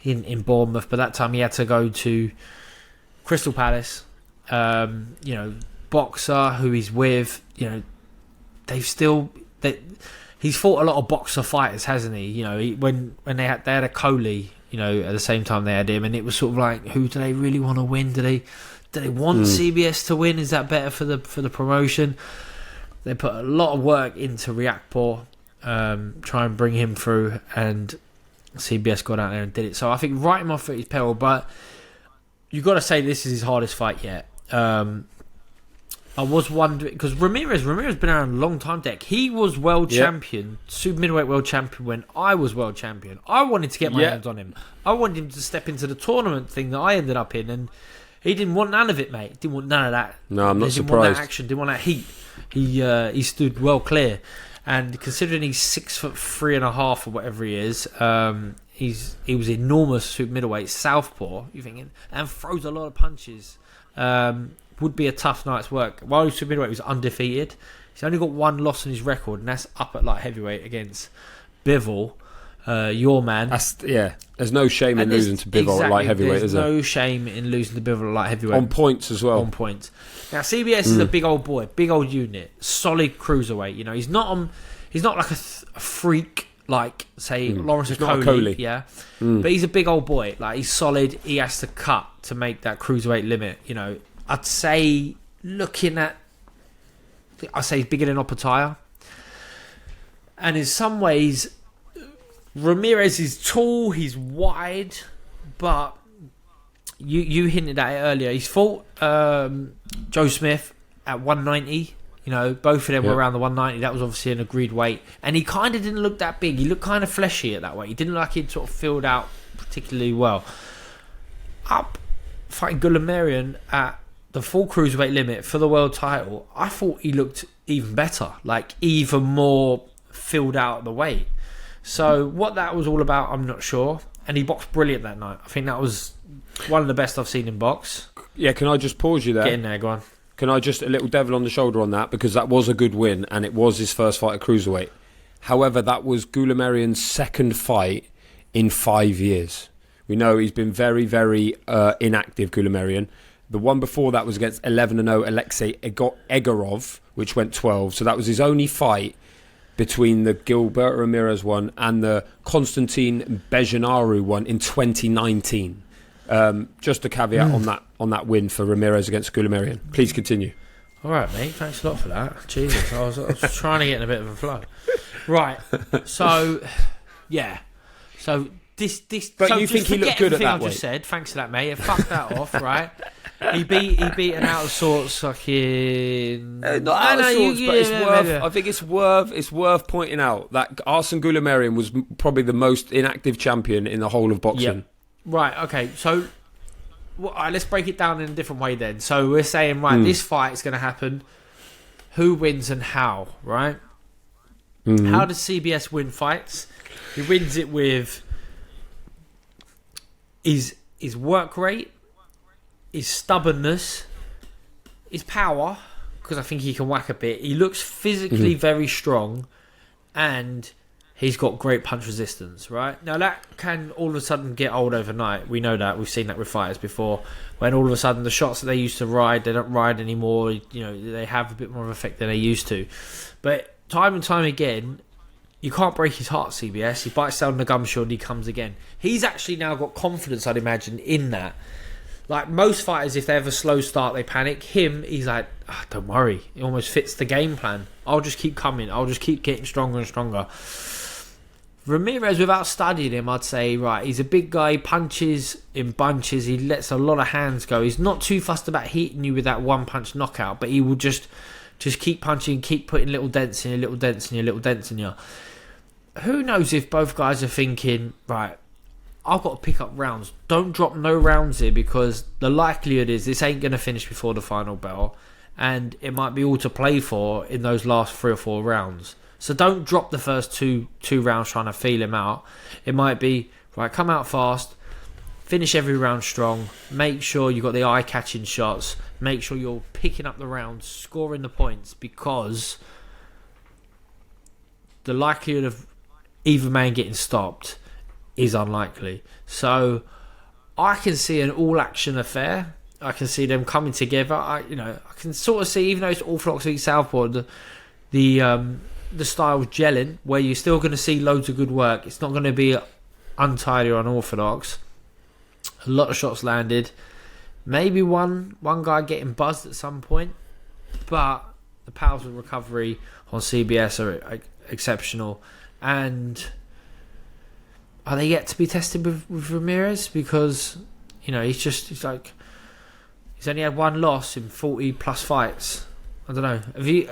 in Bournemouth, but that time he had to go to Crystal Palace. Boxer who he's with, he's fought a lot of boxer fighters, hasn't he? When they had a Coley, at the same time they had him, and it was sort of like, who do they really want to win? Do they want CBS to win? Is that better for the promotion? They put a lot of work into Riakporhe, try and bring him through, and CBS got out there and did it. So I think right him off at his peril, but you've got to say this is his hardest fight yet. I was wondering, because Ramirez been around a long time, Deck. He was world champion, super middleweight world champion when I was world champion. I wanted to get my hands on him. I wanted him to step into the tournament thing that I ended up in, and he didn't want none of it, mate. Didn't want none of that. No, I'm not surprised. Didn't want that action, didn't want that heat. He stood well clear, and considering he's 6'3.5" or whatever he is, he was enormous super middleweight, southpaw. You thinking, and throws a lot of punches. Would be a tough night's work. While he's super middleweight, he was undefeated. He's only got one loss in his record, and that's up at light heavyweight against Bivol, your man. There's no shame in losing to Bivol at light heavyweight, is there? There's no shame in losing to Bivol at light heavyweight. On points as well. On points. Now, CBS is a big old boy, big old unit, solid cruiserweight. He's not like a freak like, say, Lawrence Coley. Yeah. But he's a big old boy. Like, he's solid. He has to cut to make that cruiserweight limit. I'd say looking at I say he's bigger than Opataya. And in some ways, Ramirez is tall, he's wide, but you hinted at it earlier. He's fought Joe Smith at 190. You know, both of them were around the 190. That was obviously an agreed weight. And he kind of didn't look that big. He looked kind of fleshy at that weight. He didn't look like he'd sort of filled out particularly well. Up fighting Billam-Smith at the full cruiserweight limit for the world title, I thought he looked even better, like even more filled out of the weight. So what that was all about, I'm not sure. And he boxed brilliant that night. I think that was one of the best I've seen him box. Yeah, can I just pause you there? Get in there, go on. Can I just a little devil on the shoulder on that, because that was a good win and it was his first fight at cruiserweight. However, that was Billam-Smith's second fight in 5 years. We know he's been very, very inactive, Billam-Smith. The one before that was against 11-0 Alexei Egorov, which went 12. So that was his only fight between the Zurdo Ramirez one and the Konstantin Bezhinaru one in 2019. Just a caveat on that win for Ramirez against Billam-Smith. Please continue. All right, mate. Thanks a lot for that. Jesus, I was trying to get in a bit of a flow. Right. So, yeah. So this. But so you think he looked good at that weight? I just said. Thanks for that, mate. Fuck that off, right? He beat an out of sorts fucking. Not out of sorts, but it's worth. I think it's worth pointing out that Arsene Billam-Smith was probably the most inactive champion in the whole of boxing. Yep. Right. Okay. So, let's break it down in a different way then. So we're saying, this fight is going to happen. Who wins and how? Right. Mm-hmm. How does CBS win fights? He wins it with his work rate, his stubbornness, his power, because I think he can whack a bit. He looks physically very strong, and he's got great punch resistance, right? Now, that can all of a sudden get old overnight. We know that. We've seen that with fighters before. When all of a sudden the shots that they used to ride, they don't ride anymore. You know, they have a bit more of effect than they used to. But time and time again, you can't break his heart, CBS. He bites down the gum shield and he comes again. He's actually now got confidence, I'd imagine, in that. Like most fighters, if they have a slow start, they panic. Him, he's like, don't worry. It almost fits the game plan. I'll just keep coming. I'll just keep getting stronger and stronger. Ramirez, without studying him, I'd say, right, he's a big guy, he punches in bunches, he lets a lot of hands go. He's not too fussed about hitting you with that one-punch knockout, but he will just keep punching, keep putting little dents in you, little dents in you, little dents in you. Who knows if both guys are thinking, right, I've got to pick up rounds. Don't drop no rounds here, because the likelihood is this ain't going to finish before the final bell, and it might be all to play for in those last 3 or 4 rounds. So don't drop the first two rounds trying to feel him out. It might be, right, come out fast, finish every round strong, make sure you've got the eye-catching shots, make sure you're picking up the rounds, scoring the points, because the likelihood of either man getting stopped is unlikely. So I can see an all-action affair. I can see them coming together. I can sort of see, even though it's orthodox v southpaw, the style's gelling, where you're still going to see loads of good work. It's not going to be untidy or unorthodox. A lot of shots landed. Maybe one guy getting buzzed at some point, but the powers of recovery on CBS are exceptional. And are they yet to be tested with Ramirez? Because, he's only had one loss in 40 plus fights. I don't know.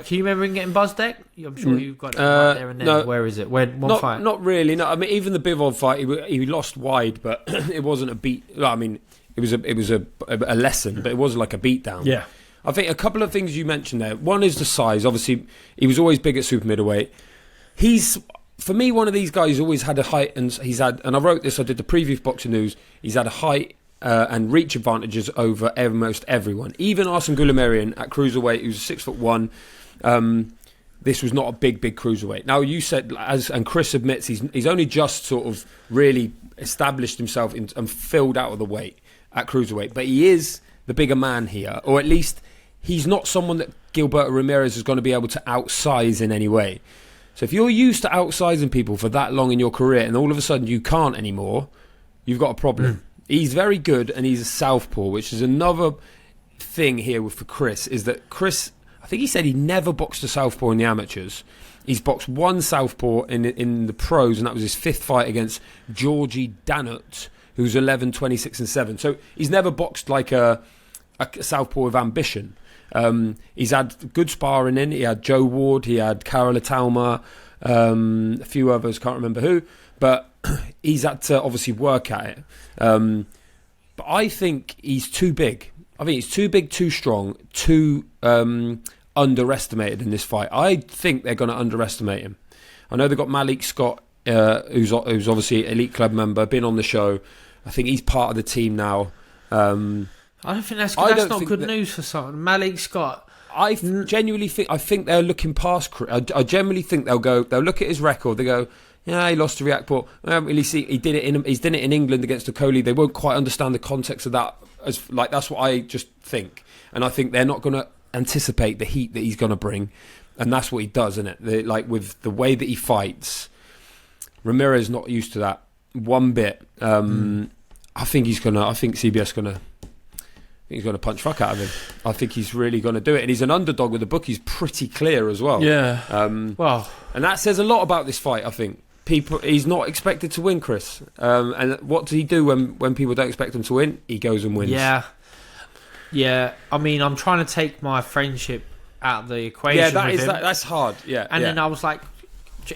Can you remember him getting buzzed, Deck? I'm sure you've got it right there and then. No, where is it? One fight? Not really. No, I mean, even the Bivol fight, he lost wide, but it wasn't a beat. I mean, it was a lesson, but it wasn't like a beat down. Yeah. I think a couple of things you mentioned there. One is the size. Obviously, he was always big at super middleweight. He's, for me, one of these guys who's always had a height, and I wrote this. I did the preview of Boxing News. He's had a height and reach advantages over almost everyone. Even Arsene Billam-Smith at cruiserweight, he was 6'1". This was not a big cruiserweight. Now, you said, and Chris admits, he's only just sort of really established himself and filled out of the weight at cruiserweight. But he is the bigger man here, or at least he's not someone that Zurdo Ramirez is going to be able to outsize in any way. So if you're used to outsizing people for that long in your career and all of a sudden you can't anymore, you've got a problem. He's very good and he's a southpaw, which is another thing here for Chris, is that Chris, I think he said he never boxed a southpaw in the amateurs. He's boxed one southpaw in the pros, and that was his 5th fight against Georgi Danut, who's 11, 26 and 7. So he's never boxed like a southpaw with ambition. He's had good sparring in. He had Joe Ward, he had Karol Talma, a few others, can't remember who, but he's had to obviously work at it. But I think he's too big. I think he's too big, too strong, too underestimated in this fight. I think they're going to underestimate him. I know they've got Malik Scott, who's obviously an Elite Club member, been on the show. I think he's part of the team now. I don't think that's not good news for someone. Malik Scott. I genuinely think they're looking past. I genuinely think they'll look at his record. They go, yeah, he lost to Riyadh, but I don't really see. He's done it in England against Okoli. They won't quite understand the context of that. That's what I just think, and I think they're not going to anticipate the heat that he's going to bring, and that's what he does, isn't it? With the way that he fights, Ramirez not used to that one bit. I think CBS going to. He's going to punch fuck out of him. I think he's really going to do it. And he's an underdog with the book. He's pretty clear as well. Yeah. And that says a lot about this fight, I think. He's not expected to win, Chris. And what does he do when people don't expect him to win? He goes and wins. Yeah. Yeah. I mean, I'm trying to take my friendship out of the equation. Yeah, that's hard. Yeah. And then I was like,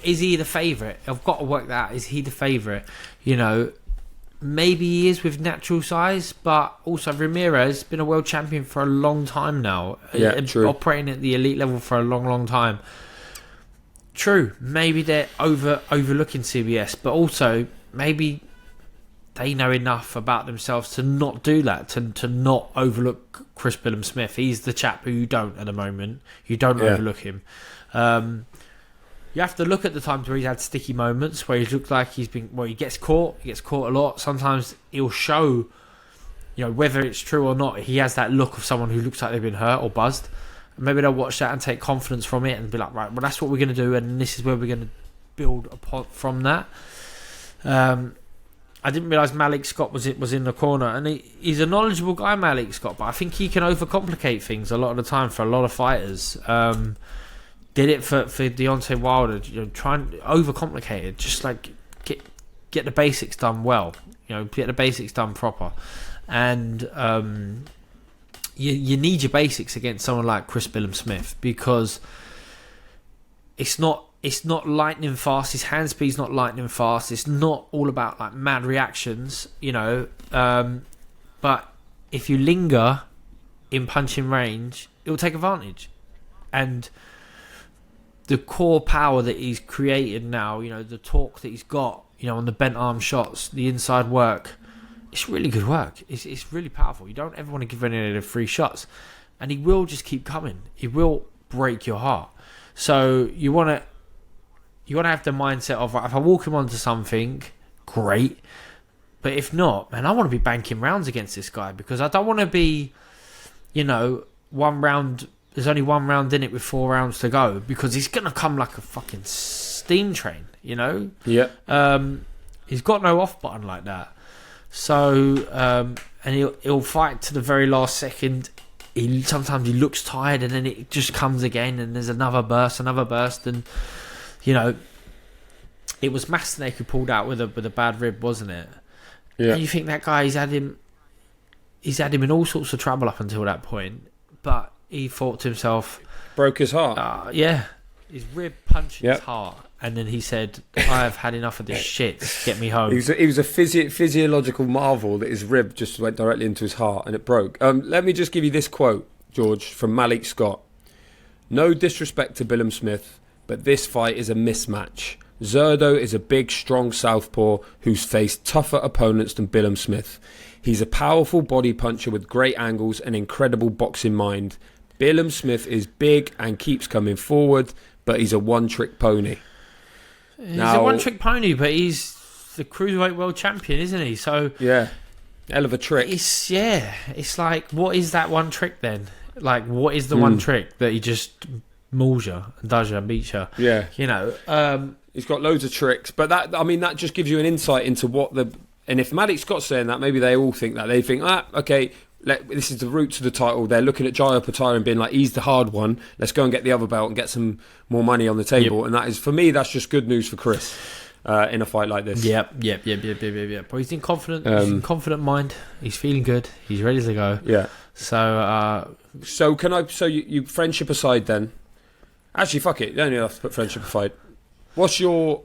is he the favourite? I've got to work that out. Is he the favourite? You know, maybe he is with natural size, but also Ramirez has been a world champion for a long time now. Yeah, true. Operating at the elite level for a long, long time. True, maybe they're overlooking CBS, but also maybe they know enough about themselves to not do that, to not overlook Chris Billam-Smith. He's the chap who you don't at the moment. You don't overlook him. You have to look at the times where he's had sticky moments, where he's looked like he gets caught. He gets caught a lot. Sometimes he'll show, whether it's true or not, he has that look of someone who looks like they've been hurt or buzzed. And maybe they'll watch that and take confidence from it and be like, right, well, that's what we're going to do, and this is where we're going to build upon from that. I didn't realise Malik Scott was in the corner, and he's a knowledgeable guy, Malik Scott, but I think he can overcomplicate things a lot of the time for a lot of fighters. Did it for Deontay Wilder, try and overcomplicate it. Just like get the basics done well, get the basics done proper, and you need your basics against someone like Chris Billam-Smith, because it's not lightning fast. His hand speed's not lightning fast. It's not all about like mad reactions, but if you linger in punching range, it will take advantage. And the core power that he's created now, the torque that he's got, on the bent arm shots, the inside work, it's really good work. It's really powerful. You don't ever want to give any of the free shots, and he will just keep coming. He will break your heart. So you want to have the mindset of, if I walk him onto something, great. But if not, man, I want to be banking rounds against this guy, because I don't want to be, one round. There's only one round in it with 4 rounds to go, because he's going to come like a fucking steam train, Yeah. He's got no off button like that. So, and he'll fight to the very last second. Sometimes he looks tired, and then it just comes again, and there's another burst, and, it was Mastinek who pulled out with a bad rib, wasn't it? Yeah. And you think that guy, he's had him in all sorts of trouble up until that point, but he thought to himself, broke his heart. His rib punched his heart, and then he said, I have had enough of this shit, get me home. He was a physiological marvel that his rib just went directly into his heart and it broke. Let me just give you this quote, George, from Malik Scott. No disrespect to Billam-Smith, but this fight is a mismatch. Zurdo is a big, strong southpaw who's faced tougher opponents than Billam-Smith. He's a powerful body puncher with great angles and incredible boxing mind. Billam-Smith is big and keeps coming forward, but he's a one-trick pony. He's a one-trick pony, but he's the cruiserweight world champion, isn't he? So yeah, hell of a trick. It's like, what is that one trick then? Like, what is the one trick that he just mauls you and does you and beats you? Yeah, he's got loads of tricks, but that just gives you an insight into what the. And if Malik Scott's saying that, maybe they all think that. They think, okay, this is the route to the title. They're looking at Jaya Patara and being like, he's the hard one. Let's go and get the other belt and get some more money on the table. And that is, for me, that's just good news for Chris in a fight like this. Yep. But he's in confident. He's in confident mind. He's feeling good. He's ready to go. Yeah. So can I? So you friendship aside, then. Actually, fuck it. You don't even have to put friendship aside. What's your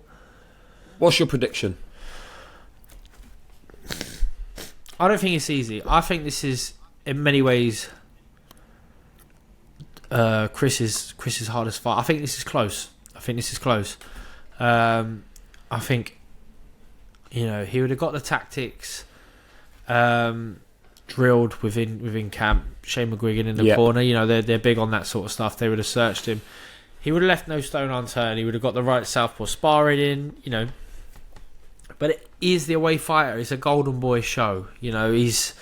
prediction? I don't think it's easy. I think this is, in many ways, Chris's hardest fight. I think this is close. I think, he would have got the tactics drilled within camp. Shane McGuigan in the corner. They're big on that sort of stuff. They would have searched him. He would have left no stone unturned. He would have got the right southpaw sparring in. But it is the away fighter. It's a golden boy show. He's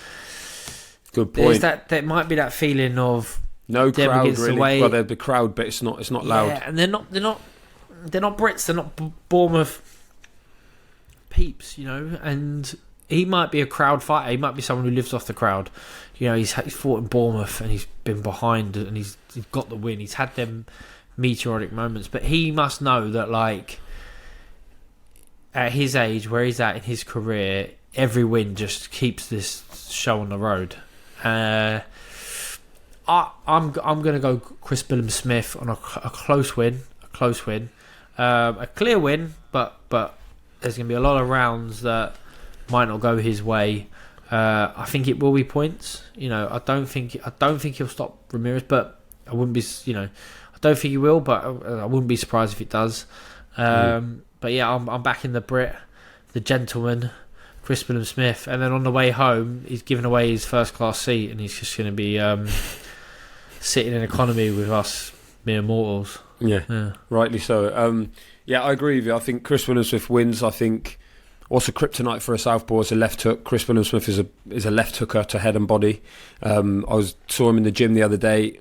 good point. There might be that feeling of no them crowd against really. the way. Well, there'd be crowd, but it's not loud. Yeah, and they're not Brits. They're not Bournemouth peeps. And he might be a crowd fighter. He might be someone who lives off the crowd. He's fought in Bournemouth and he's been behind and he's got the win. He's had them meteoric moments, but he must know that, like, at his age, where he's at in his career, every win just keeps this show on the road. I'm going to go Chris Billam-Smith on a close win, a clear win, but there's going to be a lot of rounds that might not go his way. I think it will be points. I don't think he'll stop Ramirez, but I wouldn't be. I don't think he will, but I wouldn't be surprised if it does. But yeah, I'm backing the Brit, the gentleman, Chris Billam-Smith, and then on the way home, he's giving away his first class seat, and he's just going to be sitting in economy with us mere mortals. Yeah. Rightly so. I agree with you. I think Chris Billam-Smith wins. I think also kryptonite for a southpaw is a left hook. Chris Billam-Smith is a left hooker to head and body. I saw him in the gym the other day.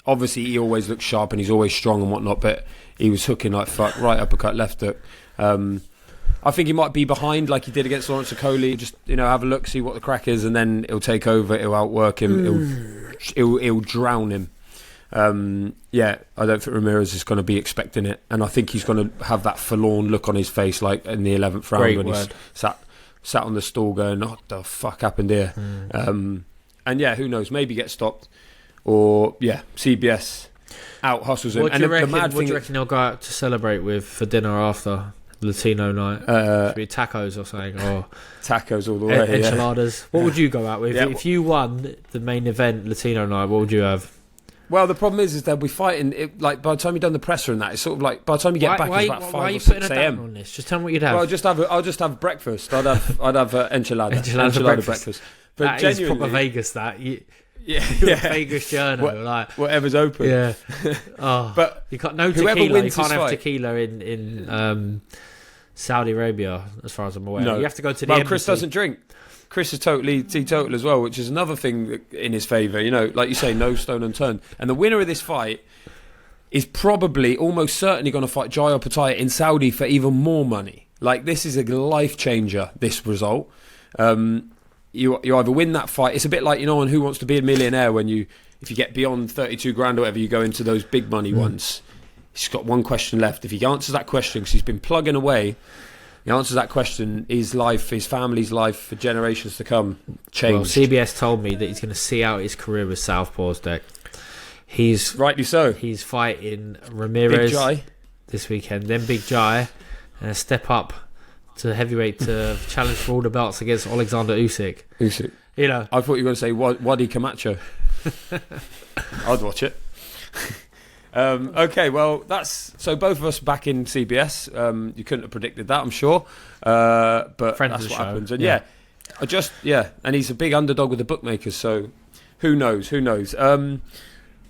Obviously, he always looks sharp and he's always strong and whatnot, but he was hooking like fuck, right uppercut, left hook. I think he might be behind like he did against Lawrence Okoli. Just have a look, see what the crack is, and then he'll take over. He'll outwork him. He'll drown him. I don't think Ramirez is going to be expecting it, and I think he's going to have that forlorn look on his face, like in the 11th round when he's sat on the stool going, "What the fuck happened here?" And who knows? Maybe get stopped. Or CBS out hustles him. What do you reckon he'll go out to celebrate with for dinner after Latino night? Should be tacos or something, or tacos all the way. Enchiladas. What would you go out with if you won the main event Latino night? What would you have? Well, the problem is they'll be fighting. Like by the time you've done the presser and that, it's sort of like by the time you get back, it's about 5 or 6 a.m. on this? Just tell me what you'd have. Well, I'll just have breakfast. I'd have enchilada breakfast. But that is proper Vegas. That. Vegas journal, like whatever's open. Yeah. But you can't tequila. You can't have tequila in Saudi Arabia, as far as I'm aware. No. You have to go to the embassy. Chris doesn't drink. Chris is totally teetotal as well, which is another thing in his favour. Like you say, no stone unturned. And the winner of this fight is probably almost certainly going to fight Jaya Pataya in Saudi for even more money. Like, this is a life changer. This result. You either win that fight. It's a bit like, on Who Wants to Be a Millionaire, when if you get beyond 32 grand or whatever, you go into those big money ones. He's got one question left. If he answers that question, because he's been plugging away, he answers that question, his life, his family's life for generations to come changed. Well, CBS told me that he's going to see out his career with southpaws, Deck. He's rightly so. He's fighting Ramirez Big Jai this weekend, then Big Jai, and a step up to heavyweight to challenge for all the belts against Alexander Usyk. I thought you were going to say Wadi Camacho. I'd watch it. Okay, well, so both of us back in CBS. You couldn't have predicted that, I'm sure. But Friends that's of the what show. happens. And and he's a big underdog with the bookmakers, so who knows?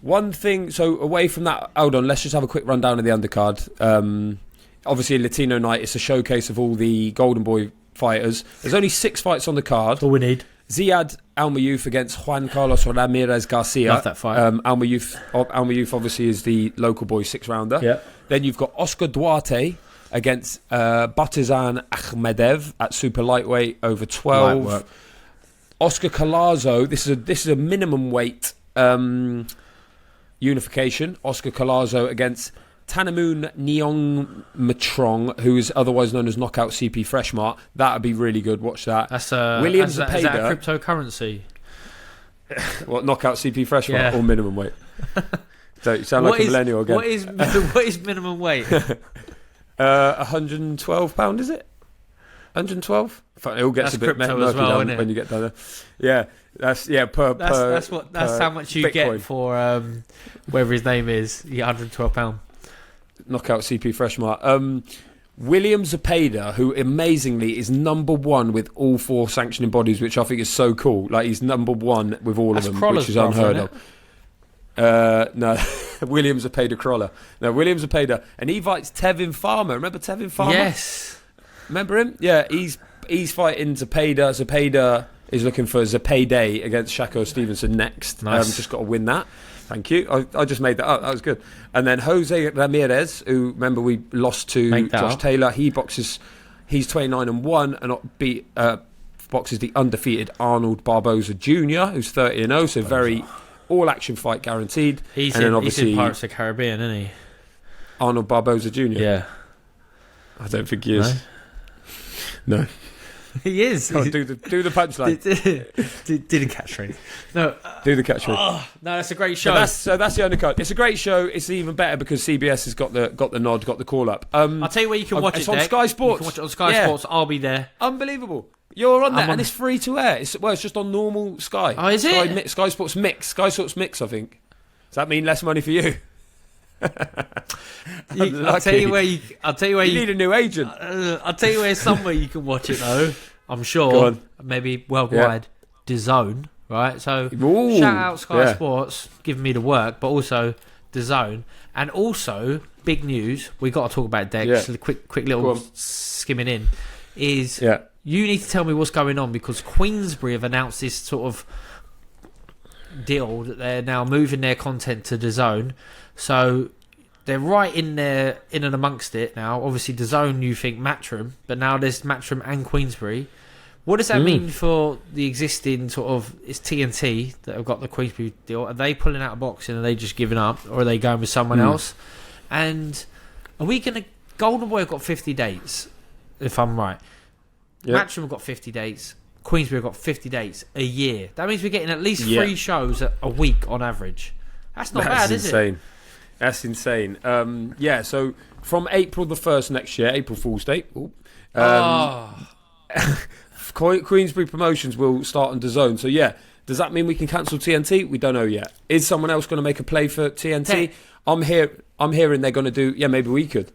One thing, so away from that, hold on, let's just have a quick rundown of the undercard. Obviously, Latino night, it's a showcase of all the Golden Boy fighters. There's only 6 fights on the card. All we need. Ziad Almayuf against Juan Carlos Ramirez Garcia. Love that fight. Almayuf obviously is the local boy 6-rounder. Yeah. Then you've got Oscar Duarte against Batizan Akhmedev at super lightweight over 12. Oscar Collazo. This is a minimum weight unification. Oscar Collazo against Tanamoon Neongmatrong, who is otherwise known as Knockout CP Freshmart. That would be really good. Watch that. That's William is that a cryptocurrency? What, Knockout CP Freshmart or minimum weight? So you sound like a millennial again. What is minimum weight? £112, is it? 112. It all gets a bit murky when you get down there. Yeah, that's how much you Bitcoin. get for whatever his name is. Yeah, £112. Knockout CP Freshmart. William Zepeda, who amazingly is number one with all 4 sanctioning bodies, which I think is so cool. Like, he's number one with all of them, which is unheard of. No, William Zepeda Crawler. No, William Zepeda, and he fights Tevin Farmer. Remember Tevin Farmer? Yes. Remember him? Yeah, he's fighting Zepeda. Zepeda is looking for Zepeda against Shakur Stevenson next. Nice. Just got to win that. Thank you. I just made that up. That was good. And then Jose Ramirez, who, remember, we lost to Josh Taylor. He boxes. He's 29-1 and boxes the undefeated Arnold Barboza Jr., who's 30-0. So very all-action fight guaranteed. He's in Pirates of the Caribbean, isn't he? Arnold Barboza Jr. Yeah. I don't think he is. No. He is. Come on, do the punchline. Didn't catch me. No. Do the catchline. No, that's a great show. So that's the undercard. It's a great show. It's even better because CBS has got the nod, got the call up. I'll tell you where you can watch it. It's on Sky Sports. You can watch it on Sky Sports. I'll be there. Unbelievable. You're on there, and it's free to air. It's just on normal Sky. Oh, is it? Sky Sports Mix. Sky Sports Mix, I think. Does that mean less money for you? I'll tell you where you need a new agent. I'll tell you where somewhere you can watch it though. I'm sure, maybe worldwide. DAZN, right? So shout out Sky Sports giving me the work, but also DAZN, and also big news. We got to talk about Dex. A quick little skimming in is you need to tell me what's going on because Queensberry have announced this sort of deal that they're now moving their content to DAZN. So they're right in there, in and amongst it now. Obviously, DAZN, you think Matchroom, but now there's Matchroom and Queensberry. What does that mean for the existing sort of... It's TNT that have got the Queensberry deal. Are they pulling out of boxing? Are they just giving up? Or are they going with someone else? And are we going to... Golden Boy have got 50 dates, if I'm right. Yep. Matchroom have got 50 dates. Queensberry have got 50 dates a year. That means we're getting at least 3 shows a week on average. That's not bad, is it? That's insane. So from April the 1st next year, April Fool's Day, Queensberry Promotions will start on DAZN. So does that mean we can cancel TNT? We don't know yet. Is someone else going to make a play for TNT? I'm hearing they're going to do. Yeah, maybe we could.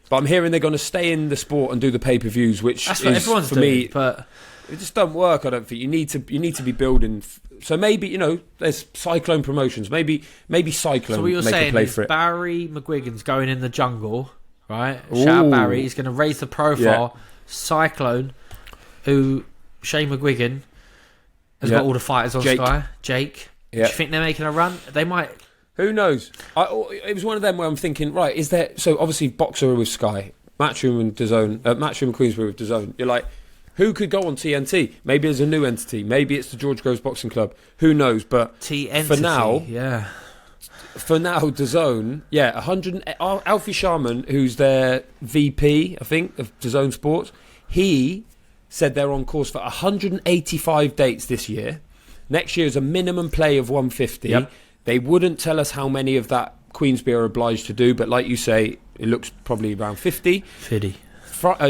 But I'm hearing they're going to stay in the sport and do the pay-per-views, which that's what everyone's for doing, me. But it just don't work. I don't think you need to be building. So maybe there's Cyclone Promotions. Maybe Cyclone. So what you're make saying a play is for it. Barry McGuigan's going in the jungle, right? Shout out Barry. He's going to raise the profile. Cyclone, who Shane McGuigan has got all the fighters on Sky. Jake. Do you think they're making a run? They might. Who knows? It was one of them where I'm thinking, right? Is there? So obviously Boxer with Sky, Matchroom and DAZN, Matchroom and Queensberry with DAZN. You're like, who could go on TNT? Maybe there's a new entity. Maybe it's the George Groves Boxing Club. Who knows? But for now, DAZN, 100. Alfie Sharman, who's their VP, I think, of DAZN Sports, he said they're on course for 185 dates this year. Next year is a minimum play of 150. Yep. They wouldn't tell us how many of that Queensberry are obliged to do, but like you say, it looks probably around 50.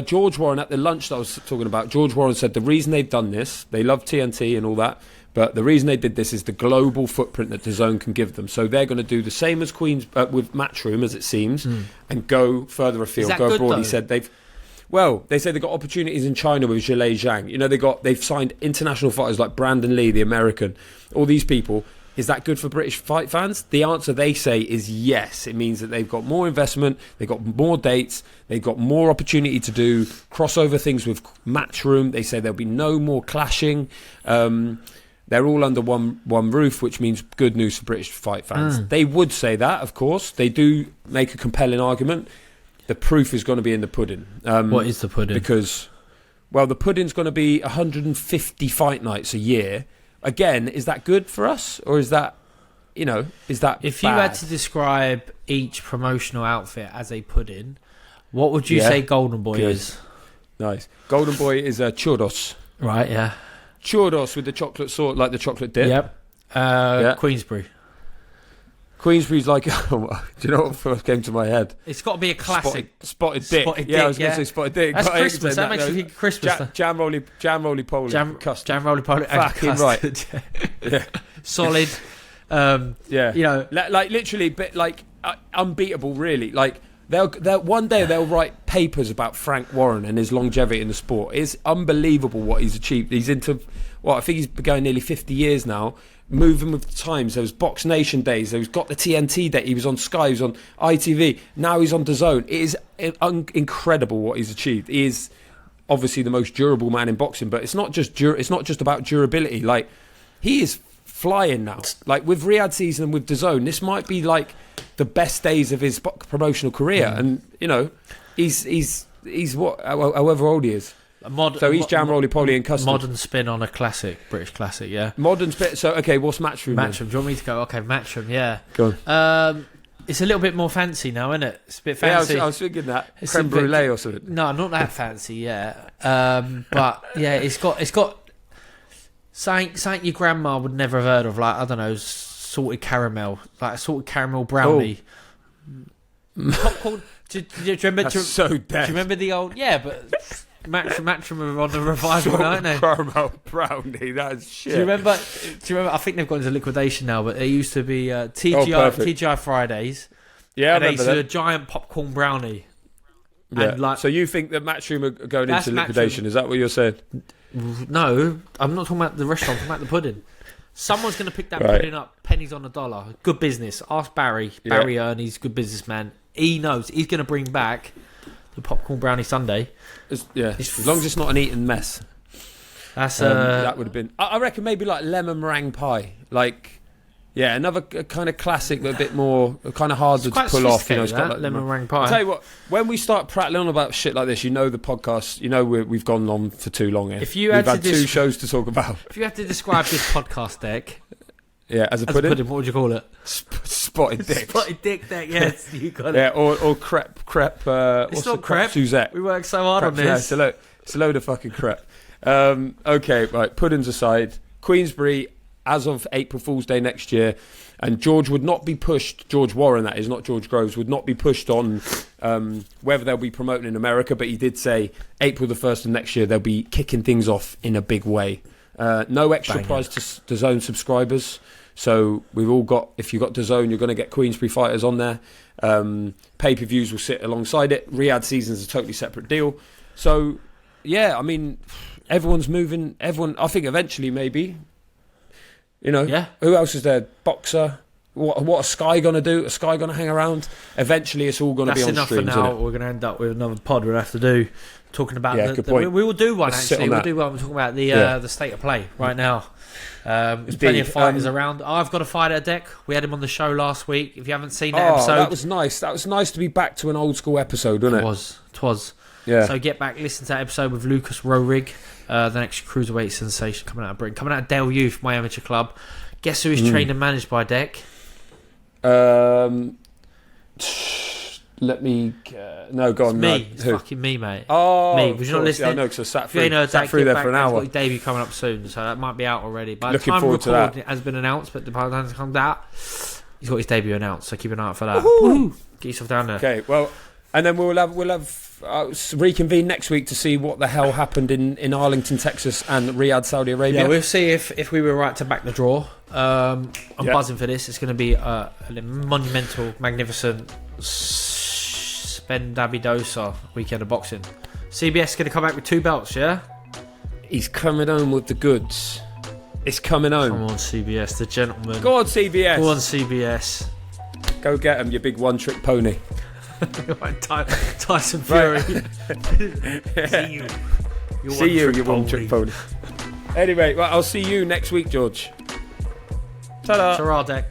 George Warren, at the lunch that I was talking about, George Warren said the reason they've done this, they love TNT and all that, but the reason they did this is the global footprint that DAZN can give them. So they're going to do the same as with Matchroom, as it seems, and go further afield, go abroad. He said they say they've got opportunities in China with Zhilei Zhang. They've signed international fighters like Brandon Lee, the American, all these people. Is that good for British fight fans? The answer, they say, is yes. It means that they've got more investment, they've got more dates, they've got more opportunity to do crossover things with Matchroom. They say there'll be no more clashing. They're all under one roof, which means good news for British fight fans. They would say that, of course. They do make a compelling argument. The proof is going to be in the pudding. What is the pudding? Because, well, the pudding's going to be 150 fight nights a year. Again, is that good for us, or is that, is that if bad? you had to describe each promotional outfit as a pudding, what would you say Golden Boy is? Nice. Golden Boy is a churros. Right, yeah. Churros with the chocolate sauce, like the chocolate dip. Yep. Queensberry. Queensberry's like, do you know what first came to my head? It's got to be a classic. Spotted dick. Spotted yeah, I dick, was going to say spotted dick. That's Christmas. That makes me think of Christmas. Jam roly poly. Custard. Jam roly poly. Fucking right. Yeah. Solid. Yeah. Like literally, but like unbeatable. Really, like they'll one day they'll write papers about Frank Warren and his longevity in the sport. It's unbelievable what he's achieved. He's into I think he's been going nearly 50 years now. Moving with the times. There was Box Nation days. There was got the TNT day. He was on Sky. He was on ITV. Now he's on DAZN. It is incredible what he's achieved. He is obviously the most durable man in boxing, but it's not just about durability. Like, he is flying now. Like, with Riyadh season and with DAZN, this might be like the best days of his promotional career. And he's what, however old he is. So he's jam roly poly and custard. Modern spin on a British classic, yeah. Modern spin. So okay, what's Matchroom? Matchroom. Do you want me to go? Okay, Matchroom, yeah. Go on. It's a little bit more fancy now, isn't it? It's a bit fancy. Yeah, I was thinking that creme brulee or something. No, not that fancy, yeah. But yeah, it's got something your grandma would never have heard of, like, I don't know, salted caramel, like a salted caramel brownie. Popcorn. Do you remember? That's so dead. Do you remember the old? Yeah, but. Matchroom are on the revival now, aren't they? Caramel brownie, that's shit. Do you remember? I think they've gone into liquidation now, but there used to be TGI Fridays. Yeah, and I they used to do a giant popcorn brownie. Yeah. And so you think that Matchroom are going into liquidation? Is that what you're saying? No, I'm not talking about the restaurant. I'm talking about the pudding. Someone's going to pick that pudding up, pennies on the dollar. Good business. Ask Barry. Barry Earn, he's a good businessman. He knows. He's going to bring back the popcorn brownie sundae. As long as it's not an eaten mess. That's that would have been. I reckon maybe like lemon meringue pie. Like, another kind of classic, but a bit more kind of harder to pull off. It's got like lemon meringue pie. I'll tell you what, when we start prattling on about shit like this, the podcast, we've gone on for too long here. We've had two shows to talk about. If you had to describe this podcast deck. Yeah, as a pudding, what would you call it? Spotted dick. Spotted dick deck, yes, you got it. Yeah, or crepe. It's not crepe. Suzette. We worked so hard on this. Yeah, it's a load of fucking crepe. Okay, right, puddings aside, Queensberry, as of April Fool's Day next year, and George Warren, that is, not George Groves, would not be pushed on whether they'll be promoting in America, but he did say April the 1st of next year they'll be kicking things off in a big way. No extra prize to DAZN subscribers. So we've all got, if you've got DAZN, you're going to get Queensberry fighters on there. Pay-per-views will sit alongside it. Riyadh season's a totally separate deal. So, yeah, I mean, everyone's moving. I think eventually maybe, who else is there? Boxer. What is Sky going to do? Is Sky going to hang around? Eventually it's all going to be on streams. That's enough for now. We're going to end up with another pod we'll have to do. Talking about we will do one. Actually, we'll do one. We're talking about the state of play right now. There's plenty of fighters around. I've got a fighter at deck. We had him on the show last week. If you haven't seen that episode, that was nice. That was nice to be back to an old school episode, wasn't it? It was. Yeah. So get back, listen to that episode with Lucas Rohrig, the next cruiserweight sensation coming out of Britain, coming out of Dale Youth, my amateur club. Guess who is trained and managed by Deck? Let me. No, go on. Me. It's fucking me, mate. Oh, me. Was you not listening? Yeah, I know, because I sat through, through there for an hour. He's got his debut coming up soon, so that might be out already. By Looking the time forward to that. It has been announced, but by the time it comes out, he's got his debut announced, so keep an eye out for that. Woo-hoo. Get yourself down there. Okay, well, and then we'll have reconvene next week to see what the hell happened in Arlington, Texas, and Riyadh, Saudi Arabia. Yeah, we'll see if we were right to back the draw. I'm buzzing for this. It's going to be a monumental, magnificent Spendabidosa weekend of boxing. CBS going to come back with 2 belts, yeah? He's coming home with the goods. It's coming home. Come on, CBS, the gentleman. Go on, CBS. Go on, CBS. Go get him, you big one-trick pony. Tyson Fury. See you, you one-trick pony. Anyway, well, I'll see you next week, George. Ta-da. Ta-ra, Deck.